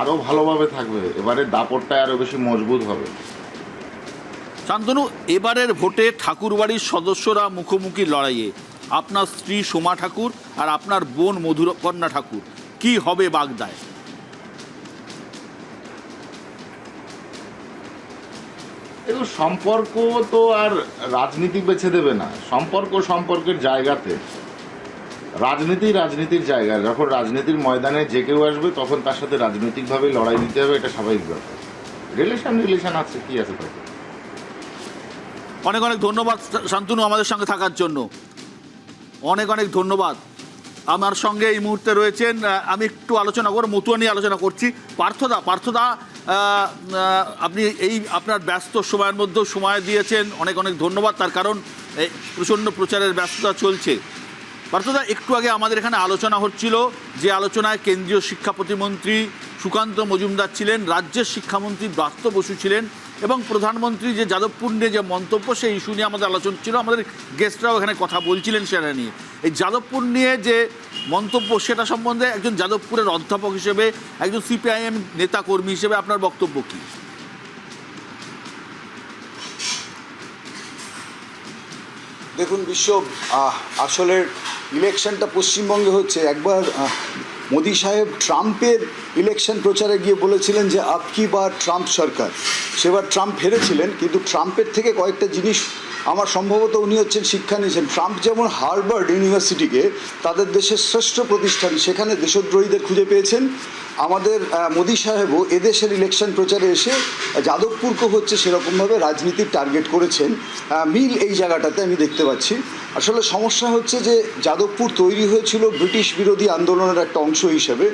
আরও ভালোভাবে থাকবে, এবারে দাপটটা আরও বেশি মজবুত হবে। শান্তনু, এবারের ভোটে ঠাকুরবাড়ির সদস্যরা মুখোমুখি লড়াইয়ে, আপনার স্ত্রী সোমা ঠাকুর আর আপনার বোন মধুকন্যা ঠাকুর, কি হবে বাগদায়? এগুলো সম্পর্ক তো আর রাজনীতি বেছে দেবে না। সম্পর্ক সম্পর্কের জায়গাতে, রাজনীতি রাজনীতির জায়গায়। যখন রাজনীতির ময়দানে যে কেউ আসবে তখন তার সাথে রাজনৈতিকভাবেই লড়াই দিতে হবে, এটা স্বাভাবিক ব্যাপার। রিলেশন আছে, কি আছে তাতে। অনেক অনেক ধন্যবাদ শান্তনু আমাদের সঙ্গে থাকার জন্য, অনেক অনেক ধন্যবাদ। আমার সঙ্গে এই মুহূর্তে রয়েছেন, আমি একটু আলোচনা করব, মতুয়া নিয়ে আলোচনা করছি, পার্থদা। আপনি এই আপনার ব্যস্ত সময়ের মধ্যেও সময় দিয়েছেন, অনেক অনেক ধন্যবাদ। তার কারণ এই প্রচণ্ড প্রচারের ব্যস্ততা চলছে। পার্থদা, একটু আগে আমাদের এখানে আলোচনা হচ্ছিল, যে আলোচনায় কেন্দ্রীয় শিক্ষা প্রতিমন্ত্রী সুকান্ত মজুমদার ছিলেন, রাজ্যের শিক্ষামন্ত্রী ব্রাত্য বসু ছিলেন, এবং প্রধানমন্ত্রী যে যাদবপুর নিয়ে যে মন্তব্য সেই ইস্যু নিয়ে আমাদের আলোচনা ছিল। আমাদের গেস্টরাও এখানে কথা বলছিলেন সেটা নিয়ে। এই যাদবপুর নিয়ে যে মন্তব্য সেটা সম্বন্ধে একজন যাদবপুরের অধ্যাপক হিসেবে, একজন সিপিআইএম নেতাকর্মী হিসেবে আপনার বক্তব্য কী? দেখুন বিশ্ব, আসলে ইলেকশনটা পশ্চিমবঙ্গে হচ্ছে। একবার মোদি সাহেব ট্রাম্পের ইলেকশন প্রচারে গিয়ে বলেছিলেন যে আপকি বার ট্রাম্প সরকার। সেবার ট্রাম্প হেরেছিলেন, কিন্তু ট্রাম্পের থেকে কয়েকটা জিনিস আমার সম্ভবত উনি হচ্ছেন শিক্ষা নিয়েছেন। ট্রাম্প যেমন হার্ভার্ড ইউনিভার্সিটিকে তাদের দেশের শ্রেষ্ঠ প্রতিষ্ঠান, সেখানে দেশদ্রোহীদের খুঁজে পেয়েছেন। আমাদের মোদি সাহেবও এদেশের ইলেকশন প্রচারে এসে যাদবপুরকে হচ্ছে সেরকমভাবে রাজনীতির টার্গেট করেছেন। মিল এই জায়গাটাতে আমি দেখতে পাচ্ছি। আসলে সমস্যা হচ্ছে যে যাদবপুর তৈরি হয়েছিল ব্রিটিশ বিরোধী আন্দোলনের একটা অংশ হিসেবে।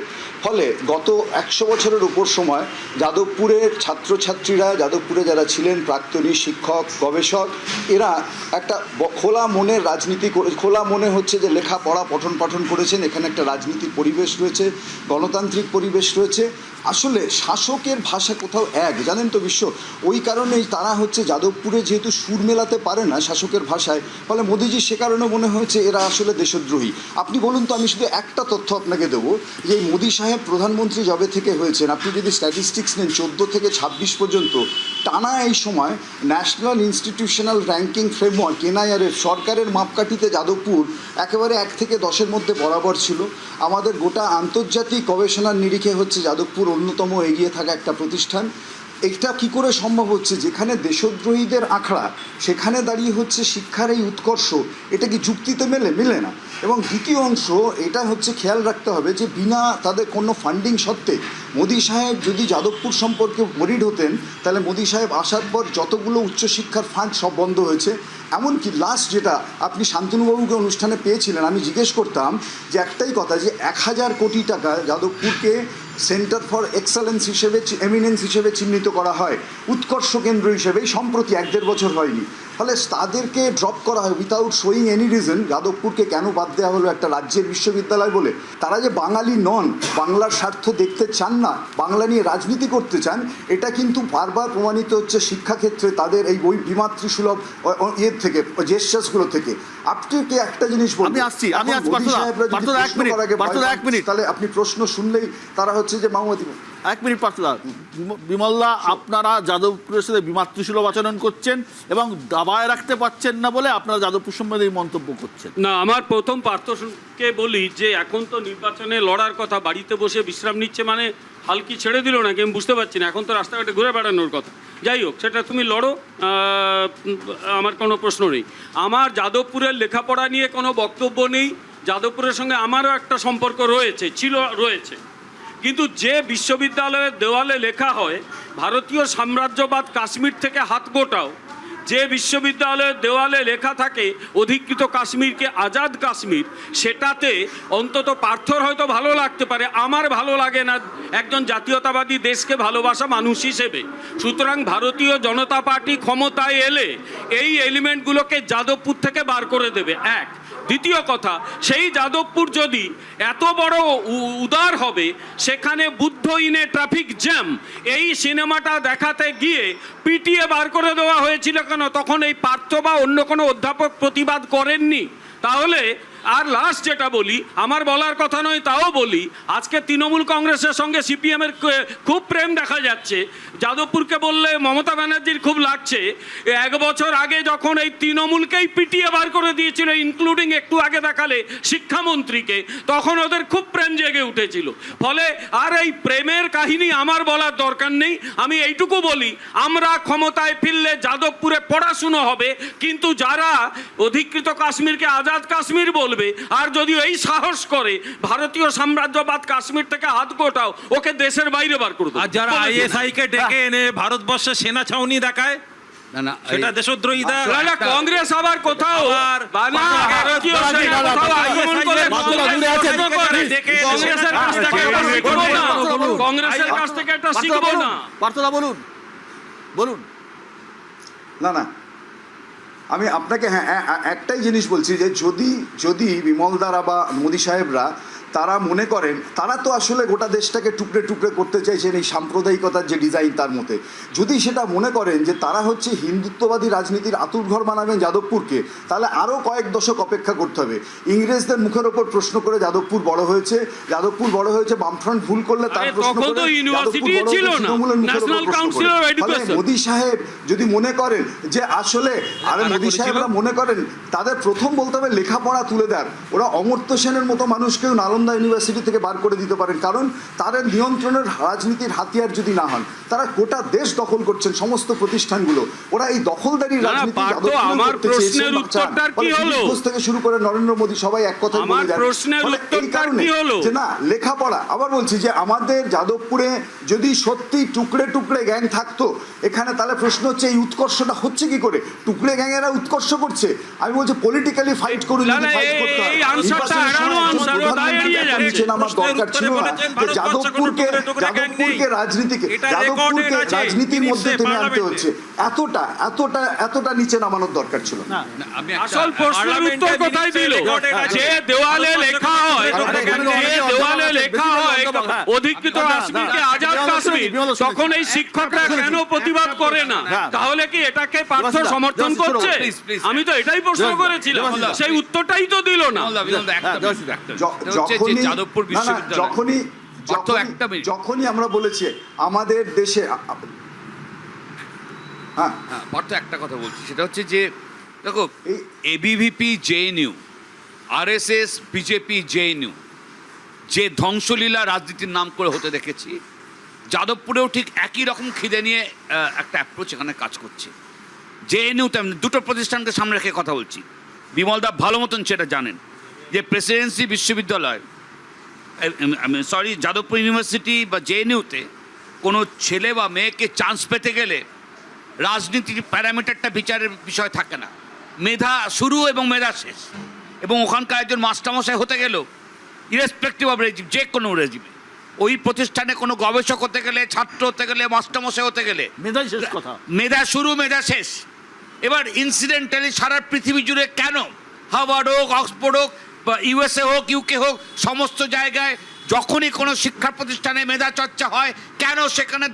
ফলে গত 100 বছরের উপর সময় যাদবপুরের ছাত্রছাত্রীরা, যাদবপুরে যারা ছিলেন প্রাক্তনী শিক্ষক গবেষক, এরা একটা খোলা মনের রাজনীতি করে, খোলা মনে হচ্ছে যে লেখাপড়া পঠন পাঠন করেছেন। এখানে একটা রাজনীতির পরিবেশ রয়েছে, গণতান্ত্রিক পরিবেশ রয়েছে। আসলে শাসকের ভাষা কোথাও এক, জানেন তো বিশ্ব। ওই কারণেই তারা হচ্ছে যাদবপুরে যেহেতু সুর মেলাতে পারে না শাসকের ভাষায়, ফলে মোদিজি সে কারণে মনে হয়েছে এরা আসলে দেশদ্রোহী। আপনি বলুন তো, আমি শুধু একটা তথ্য আপনাকে দেবো যে এই মোদি সাহেব প্রধানমন্ত্রী যবে থেকে হয়েছেন, আপনি যদি স্ট্যাটিস্টিক্স নেন 14 থেকে 26 পর্যন্ত টানা এই সময় ন্যাশনাল ইনস্টিটিউশনাল র্যাঙ্কিং ফ্রেমওয়ার্ক এনআইআরের সরকারের মাপকাঠিতে যাদবপুর একেবারে 1 থেকে 10-এর মধ্যে বরাবর ছিল। আমাদের গোটা আন্তর্জাতিক গবেষণার নিরিখে হচ্ছে যাদবপুর অন্যতম এগিয়ে থাকা একটা প্রতিষ্ঠান। এটা কি করে সম্ভব হচ্ছে, যেখানে দেশদ্রোহীদের আখড়া, সেখানে দাঁড়িয়ে হচ্ছে শিক্ষার এই উৎকর্ষ? এটা কি যুক্তিতে মেলে না। এবং দ্বিতীয় অংশ এটা হচ্ছে খেয়াল রাখতে হবে যে বিনা তাদের কোনো ফান্ডিং সত্ত্বে মোদি সাহেব যদি যাদবপুর সম্পর্কে ওয়ারিড হতেন, তাহলে মোদি সাহেব আসার পর যতগুলো উচ্চশিক্ষার ফান্ড সব বন্ধ হয়েছে। এমনকি লাস্ট যেটা আপনি শান্তনুবাবুকে অনুষ্ঠানে পেয়েছিলেন, আমি জিজ্ঞেস করতাম যে একটাই কথা, যে 1000 কোটি টাকা যাদবপুরকে সেন্টার ফর এক্সেলেন্স হিসেবে, এমিনেন্স হিসেবে চিহ্নিত করা হয়, উৎকর্ষ কেন্দ্র হিসেবে, সম্প্রতি 1-1.5 বছর হয়নি। ফলে তাদেরকে ড্রপ করা হয় উইথাউট শোয়িং এনি রিজন। যাদবপুরকে কেন বাদ দেওয়া হলো একটা রাজ্যের বিশ্ববিদ্যালয় বলে? তারা যে বাঙালি নন, বাংলার স্বার্থ দেখতে চান না, বাংলা নিয়ে রাজনীতি করতে চান, এটা কিন্তু বারবার প্রমাণিত হচ্ছে শিক্ষাক্ষেত্রে তাদের এই বিমাতৃসুলভ ইয়ের থেকে, জেস্টার্সগুলো থেকে। আপনাকে একটা জিনিস বলবো, তাহলে আপনি প্রশ্ন শুনলেই তারা হচ্ছে যে মাওবাদী। 1 মিনিট পার্থদা। বিমলদা, আপনারা যাদবপুরের সাথে বিমাতৃসুলভ আচরণ করছেন এবং দাবায় রাখতে পারছেন না বলে আপনারা যাদবপুর সম্বন্ধে এই মন্তব্য করছেন। না, আমার প্রথম পার্থকে বলি যে এখন তো নির্বাচনে লড়ার কথা, বাড়িতে বসে বিশ্রাম নিচ্ছে মানে হালকি ছেড়ে দিল নাকি আমি বুঝতে পারছি না। এখন তো রাস্তাঘাটে ঘুরে বেড়ানোর কথা। যাই হোক, সেটা তুমি লড়ো, আমার কোনো প্রশ্ন নেই। আমার যাদবপুরের লেখাপড়া নিয়ে কোনো বক্তব্য নেই। যাদবপুরের সঙ্গে আমারও একটা সম্পর্ক রয়েছে। কিন্তু যে বিশ্ববিদ্যালয়ের দেওয়ালে লেখা হয় ভারতীয় সাম্রাজ্যবাদ কাশ্মীর থেকে হাত গোটাও, যে বিশ্ববিদ্যালয়ের দেওয়ালে লেখা থাকে অধিকৃত কাশ্মীরকে আজাদ কাশ্মীর, সেটাতে অন্তত পার্থর হয়তো ভালো লাগতে পারে, আমার ভালো লাগে না একজন জাতীয়তাবাদী দেশকে ভালোবাসা মানুষ হিসেবে। সুতরাং ভারতীয় জনতা পার্টি ক্ষমতায় এলে এই এলিমেন্টগুলোকে যাদবপুর থেকে বার করে দেবে, এক। দ্বিতীয় কথা, সেই যাদবপুর যদি এত বড় উদার হবে, সেখানে বুদ্ধ ইনে ট্রাফিক জ্যাম এই সিনেমাটা দেখাতে গিয়ে পিটিয়ে বার করে দেওয়া হয়েছিল কেন? তখন এই পার্থ বা অন্য কোনো অধ্যাপক প্রতিবাদ করেননি। তাহলে আর লাস্ট যেটা বলি, আমার বলার কথা নয় তাও বলি, আজকে তৃণমূল কংগ্রেসের সঙ্গে সিপিএমের খুব প্রেম দেখা যাচ্ছে। যাদবপুরকে বললে মমতা ব্যানার্জির খুব লাগছে। 1 বছর আগে যখন এই তৃণমূলকেই পিটিয়ে বার করে দিয়েছিল, ইনক্লুডিং একটু আগে দেখালে শিক্ষামন্ত্রীকে, তখন ওদের খুব প্রেম জেগে উঠেছিল। ফলে আর এই প্রেমের কাহিনী আমার বলার দরকার নেই। আমি এইটুকু বলি, আমরা ক্ষমতায় ফিরলে যাদবপুরে পড়াশুনো হবে, কিন্তু যারা অধিকৃত কাশ্মীরকে আজাদ কাশ্মীর বলবে, আর যদি এই সাহস করে ভারতীয় সাম্রাজ্যবাদ কাশ্মীর থেকে হাত গোটাও, ওকে দেশের বাইরে বার করে দেবে। আর যারা আইএসআই কে ডেকে এনে ভারতবর্ষের সেনা ছাউনি দেখায়, না সেটা দেশদ্রোহীদা। কংগ্রেস আবার কোথাও ভারতীয় সেনা কোথাও আক্রমণ করে কংগ্রেসের কাছ থেকে শিখবো না, কংগ্রেসের কাছ থেকে এটা শিখবো না। পার্থদা বলুন। না, আমি আপনাকে একটাই জিনিস বলছি যে যদি বিমলদারা বা মোদি সাহেবরা তারা মনে করেন, তারা তো আসলে গোটা দেশটাকে টুকরে টুকরে করতে চাইছেন এই সাম্প্রদায়িকতার যে ডিজাইন তার মতে। যদি সেটা মনে করেন যে তারা হচ্ছে হিন্দুত্ববাদী রাজনীতির আতুরঘর বানাবেন যাদবপুরকে, তাহলে আরও কয়েক দশক অপেক্ষা করতে হবে। ইংরেজদের মুখের ওপর প্রশ্ন করে যাদবপুর বড় হয়েছে, বামফ্রন্ট ভুল করলে তার প্রশ্ন করে তৃণমূলের মুখের ওপর প্রশ্ন করে। মোদী সাহেব যদি মনে করেন যে আসলে, আরে মোদী সাহেবরা মনে করেন তাদের প্রথম বলতে হবে লেখাপড়া তুলে দেন। ওরা অমর্ত্য সেনের মতো মানুষকেও নালন্দা ইউনিভার্সিটি থেকে বার করে দিতে পারেন, কারণ তাদের নিয়ন্ত্রণের রাজনীতির হাতিয়ার যদি না হন। তারা গোটা দেশ দখল করছেন, সমস্ত প্রতিষ্ঠানগুলো। ওরা এই দখলদারি রাজনীতি থেকে শুরু করে নরেন্দ্র মোদী সবাই এক কথা বলে যায়। এই কারণে যে না লেখাপড়া, আবার বলছি যে আমাদের যাদবপুরে যদি সত্যি টুকরে টুকরে গ্যাং থাকতো এখানে, তাহলে প্রশ্ন হচ্ছে এই উৎকর্ষটা হচ্ছে কি করে? টুকরে গ্যাংয়েরা উৎকর্ষ করছে। আমি বলছি পলিটিক্যালি ফাইট করুন, যদি ফাইট করতে হয়। আমার দরকার ছিল না যে যাদবপুরকে রাজনীতির মধ্যে টেনে আনতে হচ্ছে। এতটা নিচে নামানোর দরকার ছিল না। আসল প্রশ্নের উত্তর কোথায় দিল? যে দেওয়ালে লেখা হয় অধিকৃত কাশ্মীরকে আজাদ কাশ্মীর, তখন এই শিক্ষকরা কেন প্রতিবাদ করে না? তাহলে কি এটাকে পার্থ সমর্থন করছে? আমি তো এটাই প্রশ্ন করেছিলাম, সেই উত্তরটাই তো দিল না। যখনই আমরা বলেছি আমাদের দেশে, একটা কথা বলছি, সেটা হচ্ছে যে দেখো ABVP JNU, RSS, BJP, JNU যে ধ্বংসলীলা রাজনীতির নাম করে হতে দেখেছি, যাদবপুরেও ঠিক একই রকম খিদে নিয়ে একটা অ্যাপ্রোচ এখানে কাজ করছে। জেএনইউ তেমনি, দুটো প্রতিষ্ঠানকে সামনে রেখে কথা বলছি। বিমলদা ভালো মতন সেটা জানেন যে প্রেসিডেন্সি বিশ্ববিদ্যালয়, যাদবপুর ইউনিভার্সিটি বা জেএনইউতে কোনো ছেলে বা মেয়েকে চান্স পেতে গেলে রাজনীতির প্যারামিটারটা বিচারের বিষয় থাকে না। মেধা শুরু এবং মেধা শেষ। এবং ওখানকার একজন মাস্টারমশাই হতে গেলেও ইরেসপেক্টিভ অফ রেজিম, যে কোনো রেজিমে, ওই প্রতিষ্ঠানে কোনো গবেষক হতে গেলে, ছাত্র হতে গেলে, মাস্টারমশাই হতে গেলে মেধাই শেষ কথা, মেধা শুরু মেধা শেষ। এবার ইনসিডেন্টালি সারা পৃথিবী জুড়ে কেন হার্ভার্ড হোক, অক্সফোর্ড হোক, বা ইউএসএ হোক, ইউকে হোক, সমস্ত জায়গায় যখনই কোনো শিক্ষা প্রতিষ্ঠানে মেধা চর্চা হয়, কেন সেখানে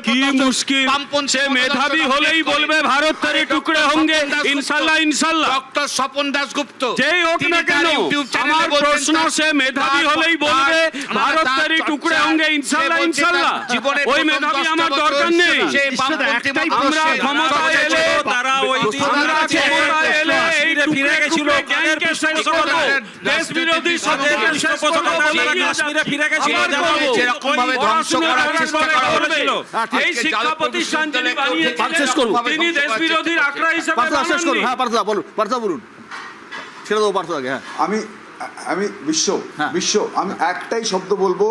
কি মুশকিল, সে মেধাবী হলেই বলবে ভারত তেরে টুকরে হোঙ্গে, ইনশাআল্লাহ ইনশাআল্লাহ। ডক্টর স্বপন দাশগুপ্ত যেই হোক না কেন, আমার প্রশ্ন, সে মেধাবী হলেই বলবে ভারত তেরে টুকরে হোঙ্গে, ইনশাআল্লাহ ইনশাআল্লাহ। ওই মেধাবী আমার দরকার নেই। আমরা ক্ষমতায় এলে এই টুকরে গেছিল গ্যাংকে শেষ করব, দেশ বিরোধী শক্তিকে শেষ করব, ফিরে গেছিল যেরকম ভাবে ধ্বংস করার চেষ্টা করা হয়েছিল। এই শিক্ষা প্রতিষ্ঠান যিনি বানিয়েছিলেন তিনি দেশ বিরোধীর আখড়া হিসেবে বানাননি। হ্যাঁ পার্থ বলুন, ছেড়ে দেবো পার্থ আগে। হ্যাঁ আমি আমি একটাই শব্দ বলবো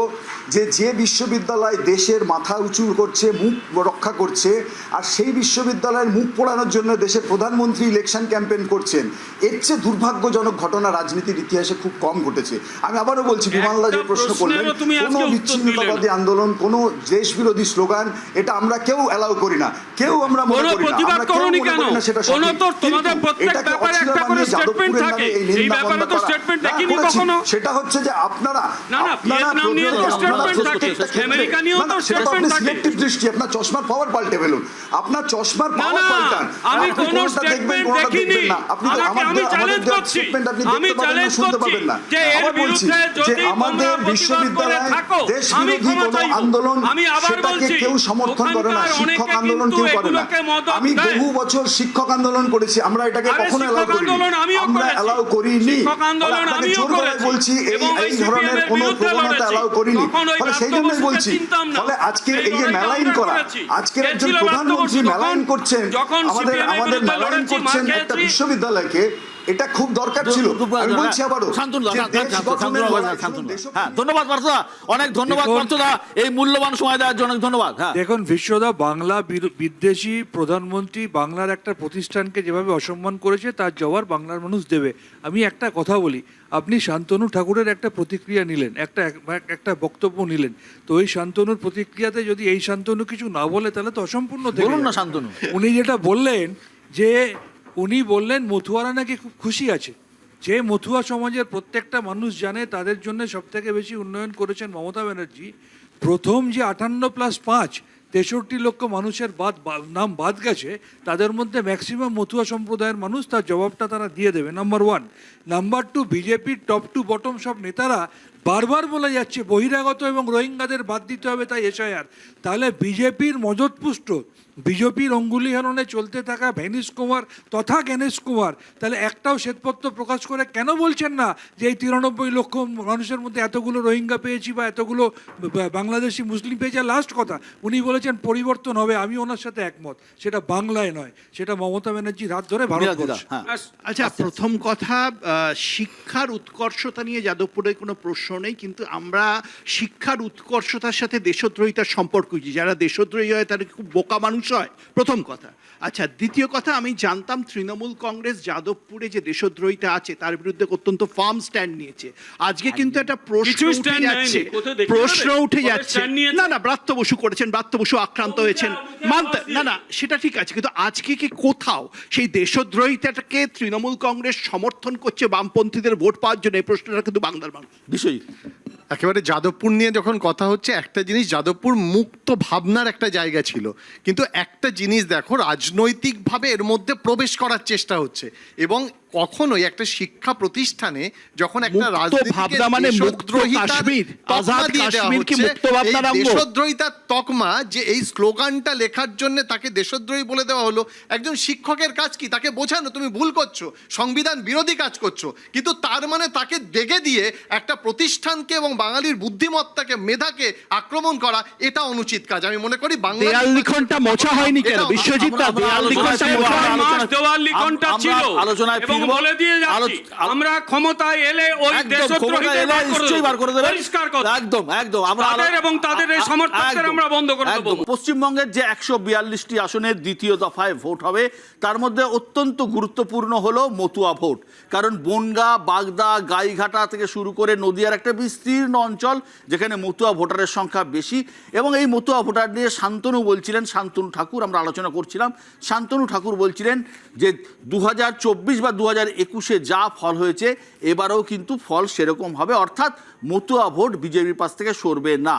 যে বিশ্ববিদ্যালয় দেশের মাথা উঁচু করছে, মুখ রক্ষা করছে, আর সেই বিশ্ববিদ্যালয়ের মুখ পোড়ানোর জন্য দেশের প্রধানমন্ত্রী ইলেকশন ক্যাম্পেইন করছেন, এর চেয়ে দুর্ভাগ্যজনক ঘটনা রাজনীতির ইতিহাসে খুব কম ঘটেছে। আমি আবারও বলছি, বিমানদা যে প্রশ্ন করলেন, কোনো বিচ্ছিন্নতাবাদী আন্দোলন, কোনো দেশ বিরোধী স্লোগান, এটা আমরা কেউ অ্যালাউ করি না, কেউ আমরা মনে করি না, সেটা সেটা হচ্ছে যে আপনারা সিলেক্টিভ দৃষ্টি, আপনার চশমার পাওয়ার পাল্টে ফেলুন, আপনার চশমার পাওয়ার পাল্টান। আমি কোন স্টেটমেন্ট দেখিনি, আমি চ্যালেঞ্জ করছি, আমি চ্যালেঞ্জ করছি যে এর বিরুদ্ধে যদি আমাদের বিশ্ববিদ্যালয়ে দেশ বিরোধী কোনো আন্দোলন, সেটাকে কেউ সমর্থন করে না, শিক্ষক আন্দোলন কেউ করে না। আমি বহু বছর শিক্ষক আন্দোলন করেছি, আমরা এটাকে কখনো এলাও করিনি, আমরা এলাও করিনি। বলছি এই ধরনের কোনো প্রবণতা এলাও করিনি, ফলে সেই জন্যই বলছি। ফলে আজকের এই যে মেলাইন করা, আজকের একজন প্রধানমন্ত্রী মেলাইন করছেন, আমাদের মেলাইন করছেন একটা বিশ্ববিদ্যালয়কে, এটা খুব দরকার ছিল। আমি বলছি আবারও, ধন্যবাদ পার্থদা, অনেক ধন্যবাদ পার্থদা, এই মূল্যবান সময় দেওয়ার জন্য ধন্যবাদ। দেখুন বিশ্বদা, বাংলা বিদ্বেষী প্রধানমন্ত্রী বাংলার একটা প্রতিষ্ঠানকে যেভাবে অসম্মান করেছে তার জবাব বাংলার মানুষ দেবে। আমি একটা কথা বলি, আপনি শান্তনু ঠাকুরের একটা প্রতিক্রিয়া নিলেন, একটা বক্তব্য নিলেন, তো ওই শান্তনুর প্রতিক্রিয়াতে যদি এই শান্তনু কিছু না বলে তাহলে তো অসম্পূর্ণ। বলুন না শান্তনু। উনি যেটা বললেন যে উনি বললেন মথুয়ারা নাকি খুব খুশি আছে, যে মতুয়া সমাজের প্রত্যেকটা মানুষ জানে তাদের জন্য সবথেকে বেশি উন্নয়ন করেছেন মমতা ব্যানার্জি। প্রথম যে 58+5 63 লক্ষ মানুষের নাম বাদ গেছে, তাদের মধ্যে ম্যাক্সিমাম মতুয়া সম্প্রদায়ের মানুষ, তার জবাবটা তারা দিয়ে দেবে, নাম্বার 1। নাম্বার 2, বিজেপির টপ টু বটম সব নেতারা বারবার বলে যাচ্ছে বহিরাগত এবং রোহিঙ্গাদের বাদ দিতে হবে, তাই এসআইআর। তাহলে বিজেপির মদতপুষ্ট, বিজেপির অঙ্গুলিহরণে চলতে থাকা ভেনিস কুমার তথা জ্ঞানেশ কুমার তাহলে একটাও শ্বেতপত্র প্রকাশ করে কেন বলছেন না যে এই 93 লক্ষ মানুষের মধ্যে এতগুলো রোহিঙ্গা পেয়েছি বা এতগুলো বাংলাদেশি মুসলিম পেয়েছি? লাস্ট কথা, উনি বলেছেন পরিবর্তন হবে, আমি ওনার সাথে একমত। সেটা বাংলায় নয়, সেটা মমতা ব্যানার্জির হাত ধরে ভারতবর্ষ। আচ্ছা, প্রথম কথা, শিক্ষার উৎকর্ষতা নিয়ে যাদবপুরের কোনো প্রশ্ন নেই, কিন্তু আমরা শিক্ষার উৎকর্ষতার সাথে দেশদ্রোহিতার সম্পর্ক বুঝি। যারা দেশদ্রোহী হয় তারা খুব বোকা মানুষ হয়, প্রথম কথা। আচ্ছা, দ্বিতীয় কথা, আমি জানতাম তৃণমূল কংগ্রেস যাদবপুরে যে দেশদ্রোহিতা আছে তার বিরুদ্ধে অত্যন্ত ফার্ম স্ট্যান্ড নিয়েছে। আজকে কিন্তু একটা প্রশ্ন উঠে যাচ্ছে, না ব্রাত্য বসু করেছেন, ব্রাত্য বসু আক্রান্ত হয়েছেন, না সেটা ঠিক আছে, কিন্তু আজকে কি কোথাও সেই দেশদ্রোহিতাটাকে তৃণমূল কংগ্রেস সমর্থন করছে বামপন্থীদের ভোট পাওয়ার জন্য? এই প্রশ্নটা কিন্তু বাংলার মানুষ বিষয়। একেবারে যাদবপুর নিয়ে যখন কথা হচ্ছে, একটা জিনিস, যাদবপুর মুক্ত ভাবনার একটা জায়গা ছিল, কিন্তু একটা জিনিস দেখো, রাজনৈতিকভাবে এর মধ্যে প্রবেশ করার চেষ্টা হচ্ছে। এবং কখনোই একটা শিক্ষা প্রতিষ্ঠানে যখন একটা দেশদ্রোহিতার তকমা, যে এই স্লোগানটা লেখার জন্য তাকে দেশদ্রোহী বলে দেওয়া হলো, একজন শিক্ষকের কাজ কি? তাকে বোঝানো তুমি ভুল করছো, সংবিধান বিরোধী কাজ করছো, কিন্তু তার মানে তাকে দেগে দিয়ে একটা প্রতিষ্ঠানকে এবং বাঙালির বুদ্ধিমত্তাকে, মেধাকে আক্রমণ করা, এটা অনুচিত কাজ। আমি মনে করি দেয়াল লিখনটা মোছা হয়নি কেন বিশ্বজিৎ? দেওয়াল লিখনটা ছিল এবং বলে দিয়ে যাচ্ছি আমরা ক্ষমতায় এলে ওই দেশদ্রোহীদের বার করে দেব, পরিষ্কার কথা। একদম একদম আমরা এবং তাদের এই সমর্থকদের আমরা বন্ধ করে দেব। পশ্চিমবঙ্গের যে 142টি আসনের দ্বিতীয় দফায় ভোট হবে, তার মধ্যে অত্যন্ত গুরুত্বপূর্ণ হলো মতুয়া ভোট। কারণ বনগা, বাগদা, গাইঘাটা থেকে শুরু করে নদিয়ার একটা বিস্তীর্ণ অঞ্চল যেখানে মতুয়া ভোটারের সংখ্যা বেশি। এবং এই মতুয়া ভোটার নিয়ে শান্তনু বলছিলেন, শান্তনু ঠাকুর, আমরা আলোচনা করছিলাম, শান্তনু ঠাকুর বলছিলেন যে 2024 বা 2021-এ যা ফল হয়েছে এবারেও কিন্তু ফল সেরকম হবে, অর্থাৎ মতুয়া ভোট বিজেপির পাশ থেকে সরবে না।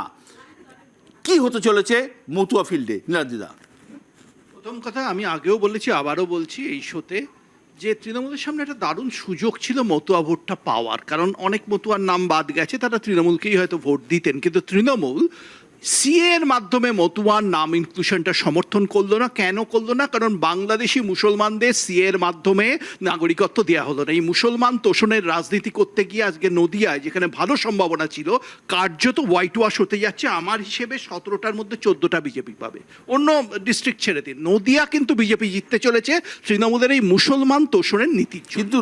কি হতে চলেছে মতুয়া ফিল্ডে, নীলাদ্রিদা? প্রথম কথা, আমি আগেও বলেছি, আবারও বলছি এই শোতে, যে তৃণমূলের সামনে একটা দারুণ সুযোগ ছিল মতুয়া ভোটটা পাওয়ার। কারণ অনেক মতুয়ার নাম বাদ গেছে, তারা তৃণমূলকেই হয়তো ভোট দিতেন, কিন্তু তৃণমূল সিএ এর মাধ্যমে মতুয়ার নাম ইনক্লুশনটা সমর্থন করলো না। কেন করলো না? কারণ বাংলাদেশি মুসলমানদের সিএ এর মাধ্যমে নাগরিকত্ব দেওয়া হলো না। এই মুসলমান তোষণের রাজনীতি করতে গিয়ে আজকে নদিয়ায়, যেখানে ভালো সম্ভাবনা ছিল, কার্যত হোয়াইট ওয়াশ হতে যাচ্ছে। আমার হিসেবে 17টার মধ্যে 14টা বিজেপি পাবে, অন্য ডিস্ট্রিক্ট ছেড়ে দিন। নদিয়া কিন্তু বিজেপি জিততে চলেছে তৃণমূলের এই মুসলমান তোষণের নীতি। কিন্তু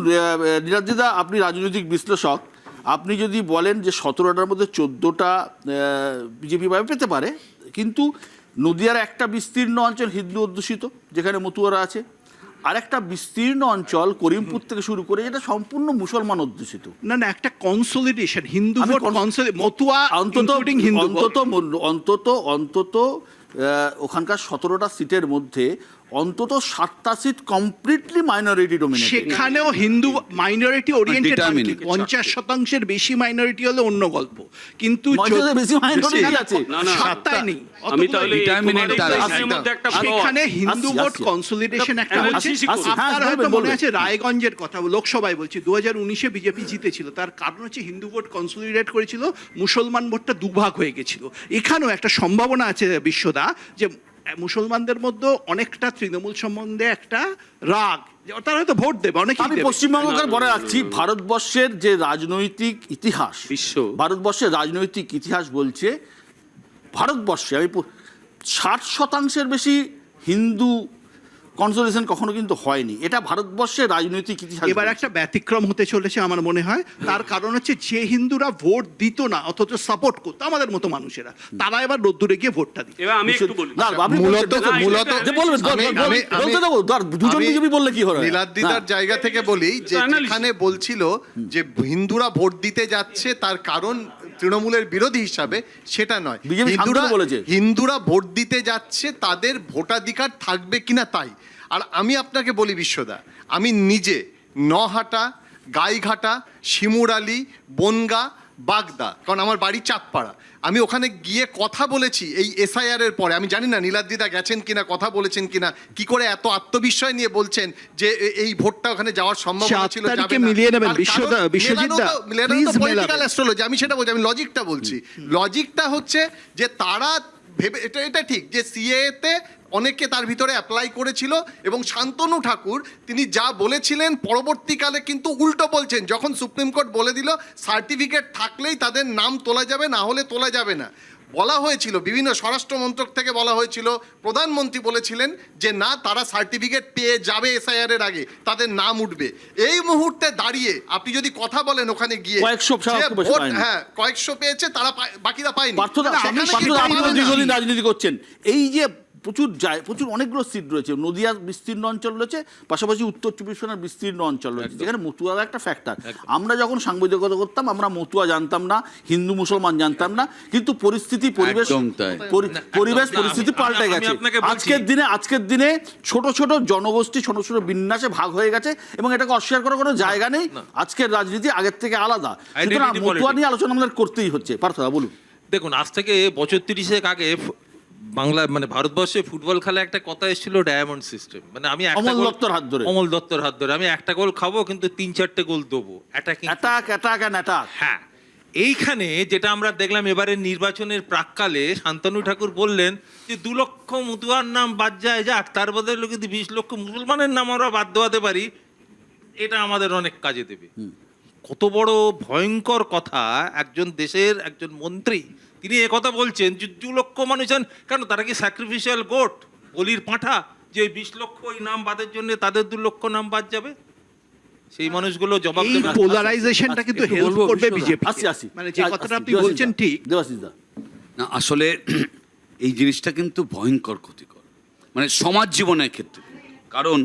নীলাদ্রিদা, আপনি রাজনৈতিক বিশ্লেষক, আপনি যদি বলেন যে 17টার মধ্যে 14টা বিজেপি পেতে পারে, কিন্তু নদিয়ার একটা বিস্তীর্ণ অঞ্চল হিন্দু অধ্যুষিত যেখানে মতুয়ারা আছে, আর একটা বিস্তীর্ণ অঞ্চল করিমপুর থেকে শুরু করে যেটা সম্পূর্ণ মুসলমান অধ্যুষিত। না একটা কনসলিডেশন, হিন্দু ভোট মতুয়া অন্তত ওখানকার 17টা সিটের মধ্যে অন্তত 7টা সিট কমপ্লিটলি মাইনরিটি ডোমিনেটেড। সেখানেও হিন্দু মাইনরিটি ওরিয়েন্টেড, 50% বেশি মাইনরিটি হলে অন্য গল্প, কিন্তু বেশি মাইনরিটি আছে, সাতটায় নেই। আমি তাহলে সেখানে হিন্দু ভোট কনসলিডেশন একটা হচ্ছে। আপনার হয়তো মনে আছে রায়গঞ্জের কথা, লোকসভায় বলছি, 2019-এ বিজেপি জিতেছিল, তার কারণ হচ্ছে হিন্দু ভোট কনসলিডেট করেছিল, মুসলমান ভোটটা দুভাগ হয়ে গেছিল। এখানেও একটা সম্ভাবনা আছে বিশ্বদা, যে মুসলমানদের মধ্যে অনেকটা তৃণমূল সম্বন্ধে একটা রাগ, তারা হয়তো ভোট দেবে অনেকে। আমি পশ্চিমবঙ্গকে বলে রাখছি, ভারতবর্ষের যে রাজনৈতিক ইতিহাস, ভারতবর্ষের রাজনৈতিক ইতিহাস বলছে ভারতবর্ষে 60% বেশি হিন্দু কনসোলিডেশন কখনো কিন্তু হয়নি। এটা ভারতবর্ষের রাজনৈতিক ইতিহাস। এবার একটা ব্যতিক্রম হতে চলেছে আমার মনে হয়, তার কারণ হচ্ছে যে হিন্দুরা ভোট দিত না অথচ সাপোর্ট করতো আমাদের মতো মানুষেরা, তারা এবার রোদ্দুরে গিয়ে ভোটটা দিত। এবার আমি একটু বলি, নীলাদ্রিদার জায়গা থেকে বলি, যে যেখানে বলছিল যে হিন্দুরা ভোট দিতে যাচ্ছে তার কারণ তৃণমূলের বিরোধী হিসাবে, সেটা নয়। হিন্দুরা ভোট দিতে যাচ্ছে তাদের ভোটাধিকার থাকবে কিনা তাই। আর আমি আপনাকে বলি বিশ্বদা, আমি নিজে নহাটা, গাইঘাটা, শিমুরালি, বনগা, বাগদা, কারণ আমার বাড়ি চাঁদপাড়া। আমি ওখানে গিয়ে কথা বলেছি এই এসআইআর এর পরে। আমি জানি না নীলাদ্রিদা গেছেন কিনা, কথা বলেছেন কিনা, কি করে এত আত্মবিশ্বাস নিয়ে বলছেন যে এই ভোটটা ওখানে যাওয়ার সম্ভাবনা ছিল, যাবে না। মিলিয়ে নেবেন তার কারণ বিশ্বজিৎ দা, মেলানো তো পলিটিক্যাল অ্যাস্ট্রোলজি, আমি সেটা বলছি, আমি লজিকটা বলছি। লজিকটা হচ্ছে যে তারা ভেবে, এটা ঠিক যে সিএতে অনেকে তার ভিতরে অ্যাপ্লাই করেছিল, এবং শান্তনু ঠাকুর তিনি যা বলেছিলেন পরবর্তীকালে কিন্তু উল্টো বলছেন। যখন সুপ্রিম কোর্ট বলে দিল সার্টিফিকেট থাকলেই তাদের নাম তোলা যাবে, না হলে তোলা যাবে না, বলা হয়েছিল বিভিন্ন স্বরাষ্ট্র মন্ত্রক থেকে বলা হয়েছিল, প্রধানমন্ত্রী বলেছিলেন যে না, তারা সার্টিফিকেট পেয়ে যাবে এসআইআর এর আগে, তাদের নাম উঠবে। এই মুহূর্তে দাঁড়িয়ে আপনি যদি কথা বলেন ওখানে গিয়ে, কয়েকশো যে ভোট, হ্যাঁ কয়েকশো পেয়েছে, তারা বাকিরা পায়নি। দীর্ঘদিন রাজনীতি করছেন, এই যে প্রচুর অনেকগুলো সিট রয়েছে, নদিয়ার বিস্তীর্ণ অঞ্চল রয়েছে, পাশাপাশি উত্তর চব্বিশ পরগনার বিস্তীর্ণ অঞ্চল রয়েছে, যেখানে মতুয়া একটা ফ্যাক্টর। আমরা যখন সাংবাদিকতা করতাম, আমরা মতুয়া জানতাম না, হিন্দু মুসলমান জানতাম না, কিন্তু পরিস্থিতি, পরিবেশ পরিস্থিতি পাল্টে গেছে। আজকের দিনে ছোট ছোট জনগোষ্ঠী, ছোট ছোট বিন্যাসে ভাগ হয়ে গেছে, এবং এটাকে অস্বীকার করার কোনো জায়গা নেই। আজকের রাজনীতি আগের থেকে আলাদা, সুতরাং মতুয়া নিয়ে আলোচনা আমাদের করতেই হচ্ছে। পার্থদা বলুন। দেখুন, আজ থেকে বছর 30 আগে বাংলা মানে ভারতবর্ষে ফুটবল খেলা একটা কথা এসেছিল, ডায়মন্ড সিস্টেম। মানে আমি অমল দত্তর হাত ধরে আমি একটা গোল খাবো, কিন্তু 3-4টে গোল দেবো, অ্যাটাক। হ্যাঁ, এইখানে যেটা আমরা দেখলাম এবারে নির্বাচনের প্রাককালে, শান্তনু ঠাকুর বললেন যে 2 লক্ষ মতুয়ার নাম বাদ যায় যাক, তার বদলে যদি 20 লক্ষ মুসলমানের নাম আমরা বাদ দেওয়াতে পারি, এটা আমাদের অনেক কাজে দেবে। কত বড় ভয়ঙ্কর কথা! একজন দেশের একজন মন্ত্রী তিনি একথা বলছেন যে 2 লক্ষ মানুষ, কেন তারা কি স্যাক্রিফিশিয়াল গোট, বলির পাঁঠা, যে 20 লক্ষ ওই নাম বাদের জন্য তাদের 2 লক্ষ নাম বাদ যাবে? সেই মানুষগুলো জবাব দেবে। এই পোলারাইজেশনটা কিন্তু হেল্প করবে বিজেপি। মানে যে কথাটা আপনি বলছেন ঠিক। দেবাশিসদা, না, আসলে এই জিনিসটা কিন্তু ভয়ঙ্কর ক্ষতিকর, মানে সমাজ জীবনের ক্ষেত্রে। কারণ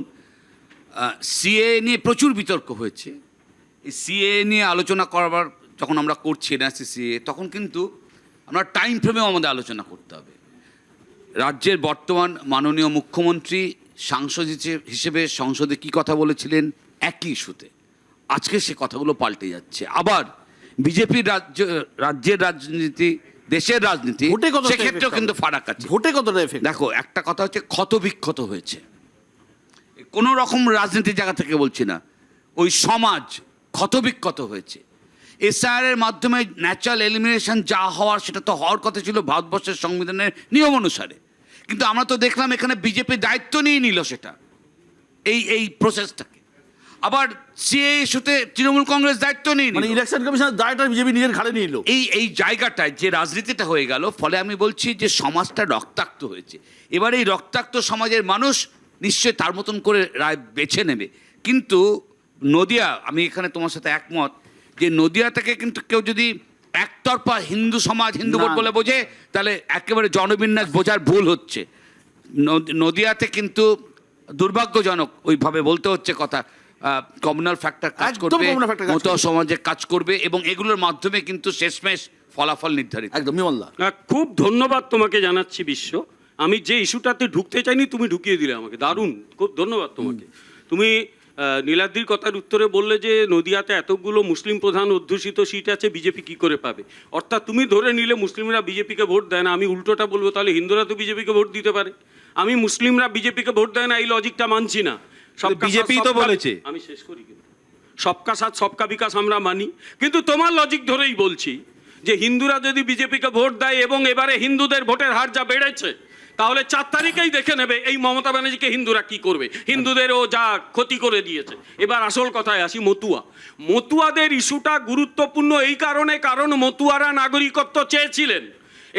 সিএ নিয়ে প্রচুর বিতর্ক হয়েছে। এই সিএ নিয়ে আলোচনা করবার যখন আমরা করছি এনআরসি সিএ, তখন কিন্তু আমরা টাইম ফ্রেমেও আমাদের আলোচনা করতে হবে। রাজ্যের বর্তমান মাননীয় মুখ্যমন্ত্রী সাংসদ হিসেবে সংসদে কি কথা বলেছিলেন একই ইস্যুতে, আজকে সে কথাগুলো পাল্টে যাচ্ছে। আবার বিজেপির রাজ্যের রাজনীতি, দেশের রাজনীতি, সেক্ষেত্রেও কিন্তু ফারাক আছে। ভোটে কতটা এফেক্ট? দেখো, একটা কথা হচ্ছে ক্ষতবিক্ষত হয়েছে, কোনো রকম রাজনীতির জায়গা থেকে বলছি না, ওই সমাজ ক্ষতবিক্ষত হয়েছে। এসআইআর এর মাধ্যমে ন্যাচারাল এলিমিনেশন যা হওয়ার, সেটা তো হওয়ার কথা ছিল ভারতবর্ষের সংবিধানের নিয়ম অনুসারে, কিন্তু আমরা তো দেখলাম এখানে বিজেপি দায়িত্ব নিয়ে নিল সেটা, এই প্রসেসটাকে। আবার সিএ ইস্যুতে তৃণমূল কংগ্রেস দায়িত্ব নিয়ে নিল, মানে ইলেকশন কমিশনের দায়টা বিজেপি নিজের ঘাড়ে নিয়ে নিল। এই জায়গাটায় যে রাজনীতিটা হয়ে গেল, ফলে আমি বলছি যে সমাজটা রক্তাক্ত হয়েছে। এবার এই রক্তাক্ত সমাজের মানুষ নিশ্চয়ই তার মতন করে রায় বেছে নেবে। কিন্তু নদিয়া, আমি এখানে তোমার সাথে একমত যে নদিয়া থেকে কিন্তু কেউ যদি একতরফা হিন্দু সমাজ, হিন্দু ভোট বলে বোঝে, তাহলে একেবারে জনবিন্যাস বোঝার ভুল হচ্ছে। নদিয়াতে কিন্তু দুর্ভাগ্যজনক ওইভাবে বলতে হচ্ছে কথা, কমিউনাল ফ্যাক্টর কাজ করবে, মতুয়া সমাজে কাজ করবে, এবং এগুলোর মাধ্যমে কিন্তু শেষমেশ ফলাফল নির্ধারিত। একদম। খুব ধন্যবাদ তোমাকে জানাচ্ছি বিশ্ব। আমি যে ইস্যুটাতে ঢুকতে চাইনি তুমি ঢুকিয়ে দিলে আমাকে, দারুণ, খুব ধন্যবাদ তোমাকে। তুমি নীলাদ্রির কথার উত্তরে বললে যে নদিয়াতে এতগুলো মুসলিম প্রধান অধ্যুষিত সিট আছে, বিজেপি কি করে পাবে? অর্থাৎ তুমি ধরে নিলে মুসলিমরা বিজেপিকে ভোট দেয় না। আমি উল্টোটা বলবো, তাহলে হিন্দুরা তো বিজেপিকে ভোট দিতে পারে। আমি মুসলিমরা বিজেপিকে ভোট দেয় না এই লজিকটা মানছি না। বিজেপি তো বলেছে, আমি শেষ করি, সবকা সাথ সবকা বিকাশ আমরা মানি, কিন্তু তোমার লজিক ধরেই বলছি যে হিন্দুরা যদি বিজেপিকে ভোট দেয়, এবং এবারে হিন্দুদের ভোটের হার যা বেড়েছে, তাহলে 4 তারিখেই দেখে নেবে এই মমতা ব্যানার্জিকে হিন্দুরা কি করবে, হিন্দুদেরও যা ক্ষতি করে দিয়েছে। এবার আসল কথায় আসি, মতুয়াদের ইস্যুটা গুরুত্বপূর্ণ এই কারণে, কারণ মতুয়ারা নাগরিকত্ব চেয়েছিলেন,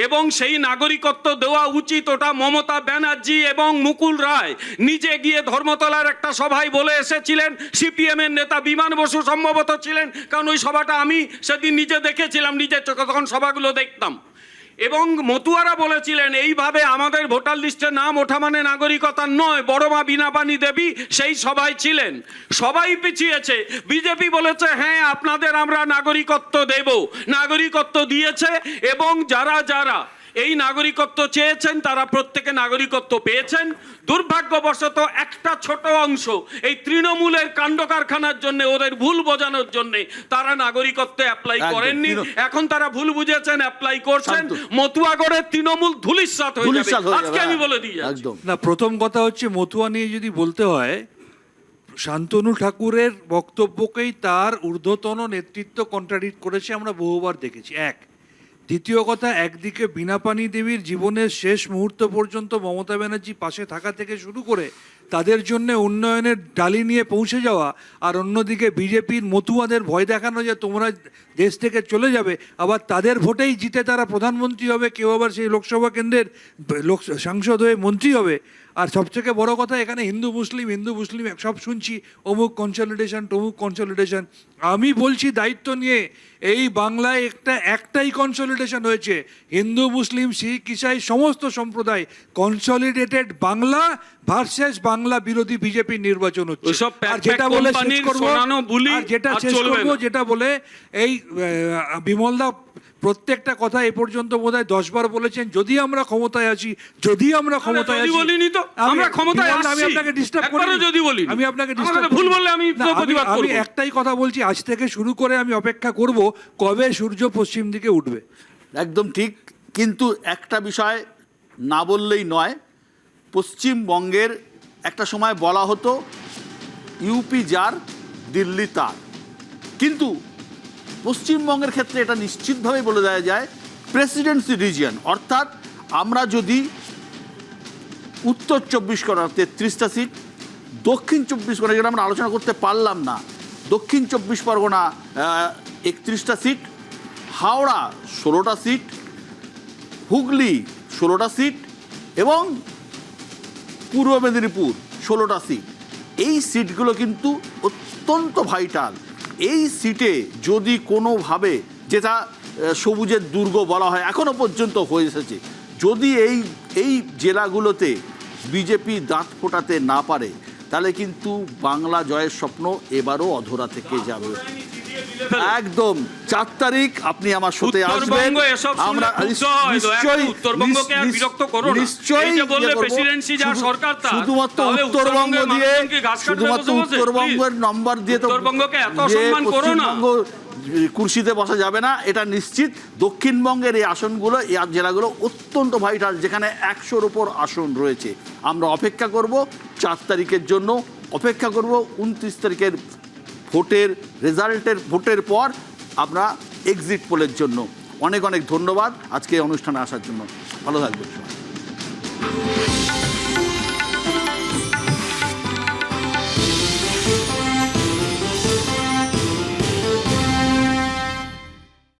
এবং সেই নাগরিকত্ব দেওয়া উচিত। ওটা মমতা ব্যানার্জি এবং মুকুল রায় নিজে গিয়ে ধর্মতলার একটা সভায় বলে এসেছিলেন। সিপিএম এর নেতা বিমান বসু সম্ভবত ছিলেন, কারণ ওই সভাটা আমি সেদিন নিজে দেখেছিলাম, নিজের চোখে তখন সভাগুলো দেখতাম। এবং মতুয়ারা বলেছিলেন এইভাবে আমাদের ভোটার লিস্টে নাম ওঠা মানে নাগরিকতা নয়। বড় মা বীণাপাণি দেবী সেই সভায় ছিলেন, সবাই পিছিয়েছে। বিজেপি বলেছে হ্যাঁ আপনাদের আমরা নাগরিকত্ব দেব, নাগরিকত্ব দিয়েছে। এবং যারা এই নাগরিকত্ব চেয়েছেন, তারা প্রত্যেকে নাগরিকত্ব পেয়েছেন। দুর্ভাগ্যবশত একটা ছোট অংশ এই তৃণমূলের কাণ্ড কারখানার জন্য, ওদের ভুল বোঝানোর জন্য তারা নাগরিকত্ব অ্যাপ্লাই একদম, করেননি। এখন তারা ভুল বুঝেছেন, অ্যাপ্লাই করছেন। মতুয়াগড়ের তৃণমূল ধুলিস্যাৎ হয়ে যাবে, আজকে আমি বলে দিই। একদম না, প্রথম কথা হচ্ছে মতুয়া নিয়ে যদি বলতে হয়, শান্তনু ঠাকুরের বক্তব্যকেই তার ঊর্ধ্বতন নেতৃত্ব কন্ট্রাডিক্ট করেছে, আমরা বহুবার দেখেছি। এক, দ্বিতীয় কথা, একদিকে বীণাপানি দেবীর জীবনের শেষ মুহূর্ত পর্যন্ত মমতা ব্যানার্জি পাশে থাকা থেকে শুরু করে তাদের জন্য উন্নয়নের ডালি নিয়ে পৌঁছে যাওয়া, আর অন্যদিকে বিজেপির মতুয়াদের ভয় দেখানো যে তোমরা দেশ থেকে চলে যাবে, আবার তাদের ভোটেই জিতে তারা প্রধানমন্ত্রী হবে, কেউ আবার সেই লোকসভা কেন্দ্রের সাংসদ হয়ে মন্ত্রী হবে। আর সবথেকে বড় কথা, এখানে হিন্দু মুসলিম সব শুনছি, অমুক কনসলিডেশন তমুক কনসলিডেশন। আমি বলছি দায়িত্ব নিয়ে, এই বাংলায় একটাই কনসলিডেশন হয়েছে, হিন্দু মুসলিম শিখ ইসাই সমস্ত সম্প্রদায় কনসলিডেটেড বাংলা ভার্সেস বাংলা বিরোধী বিজেপি নির্বাচন হচ্ছে। ওসব আর যেটা বলে শেষ করবো, সোনানো বুলি আর যেটা আর শেষ চলবে করবো, না। যেটা বলে এই বিমলদা প্রত্যেকটা কথা এ পর্যন্ত বোধহয় 10 বার বলেছেন, যদি আমরা ক্ষমতায় আছি, যদি আমরা ক্ষমতায় যদি আছি। বলিনি তো, আমরা ক্ষমতায় বিমলদা, আমি আসছি। আপনাকে ডিস্টার্ব একবারও করি, যদি বলিনি। আমি আপনাকে আমাকে ডিস্টার্ব ভুল বললে আমি তো প্রতিবাদ আমি করব। একটাই কথা বলছি, আজ থেকে শুরু করে আমি অপেক্ষা করব কবে সূর্য পশ্চিম দিকে উঠবে। একদম ঠিক। কিন্তু একটা বিষয় না বললেই নয়, পশ্চিমবঙ্গের একটা সময় বলা হতো ইউপি যার দিল্লি তার, কিন্তু পশ্চিমবঙ্গের ক্ষেত্রে এটা নিশ্চিতভাবে বলে দেওয়া যায় প্রেসিডেন্সি রিজিয়ন। অর্থাৎ আমরা যদি উত্তর 24 পরগনা 33টা সিট, দক্ষিণ 24 পরগনা, যেটা আমরা আলোচনা করতে পারলাম না, দক্ষিণ 24 পরগনা 31টা সিট, হাওড়া 16টা সিট, হুগলি 16টা সিট এবং পূর্ব মেদিনীপুর 16টা সিট। এই সিটগুলো কিন্তু অত্যন্ত ভাইটাল। এই সিটে যদি কোনোভাবে, যেটা সবুজের দুর্গ বলা হয় এখনো পর্যন্ত হয়ে এসেছে, যদি এই জেলাগুলোতে বিজেপি দাঁত ফোটাতে না পারে, তাহলে কিন্তু বাংলা জয়ের স্বপ্ন এবারও অধরা থেকে যাবে। একদম 4 তারিখ আপনি আমার সাথে আসবেন, আমরা শুধুমাত্র উত্তরবঙ্গের নম্বর দিয়ে তো পশ্চিমবঙ্গ কুর্সিতে বসা যাবে না, এটা নিশ্চিত। দক্ষিণবঙ্গের এই আসনগুলো, এই জেলাগুলো অত্যন্ত ভাইটাল, যেখানে 100-র উপর আসন রয়েছে। আমরা অপেক্ষা করব 4 তারিখের জন্য, অপেক্ষা করব 29 তারিখের ভোটের পর আমরা এক্সিট পোলের জন্য। অনেক অনেক ধন্যবাদ আজকে অনুষ্ঠানে আসার জন্য। ভালো থাকবেন সবাই।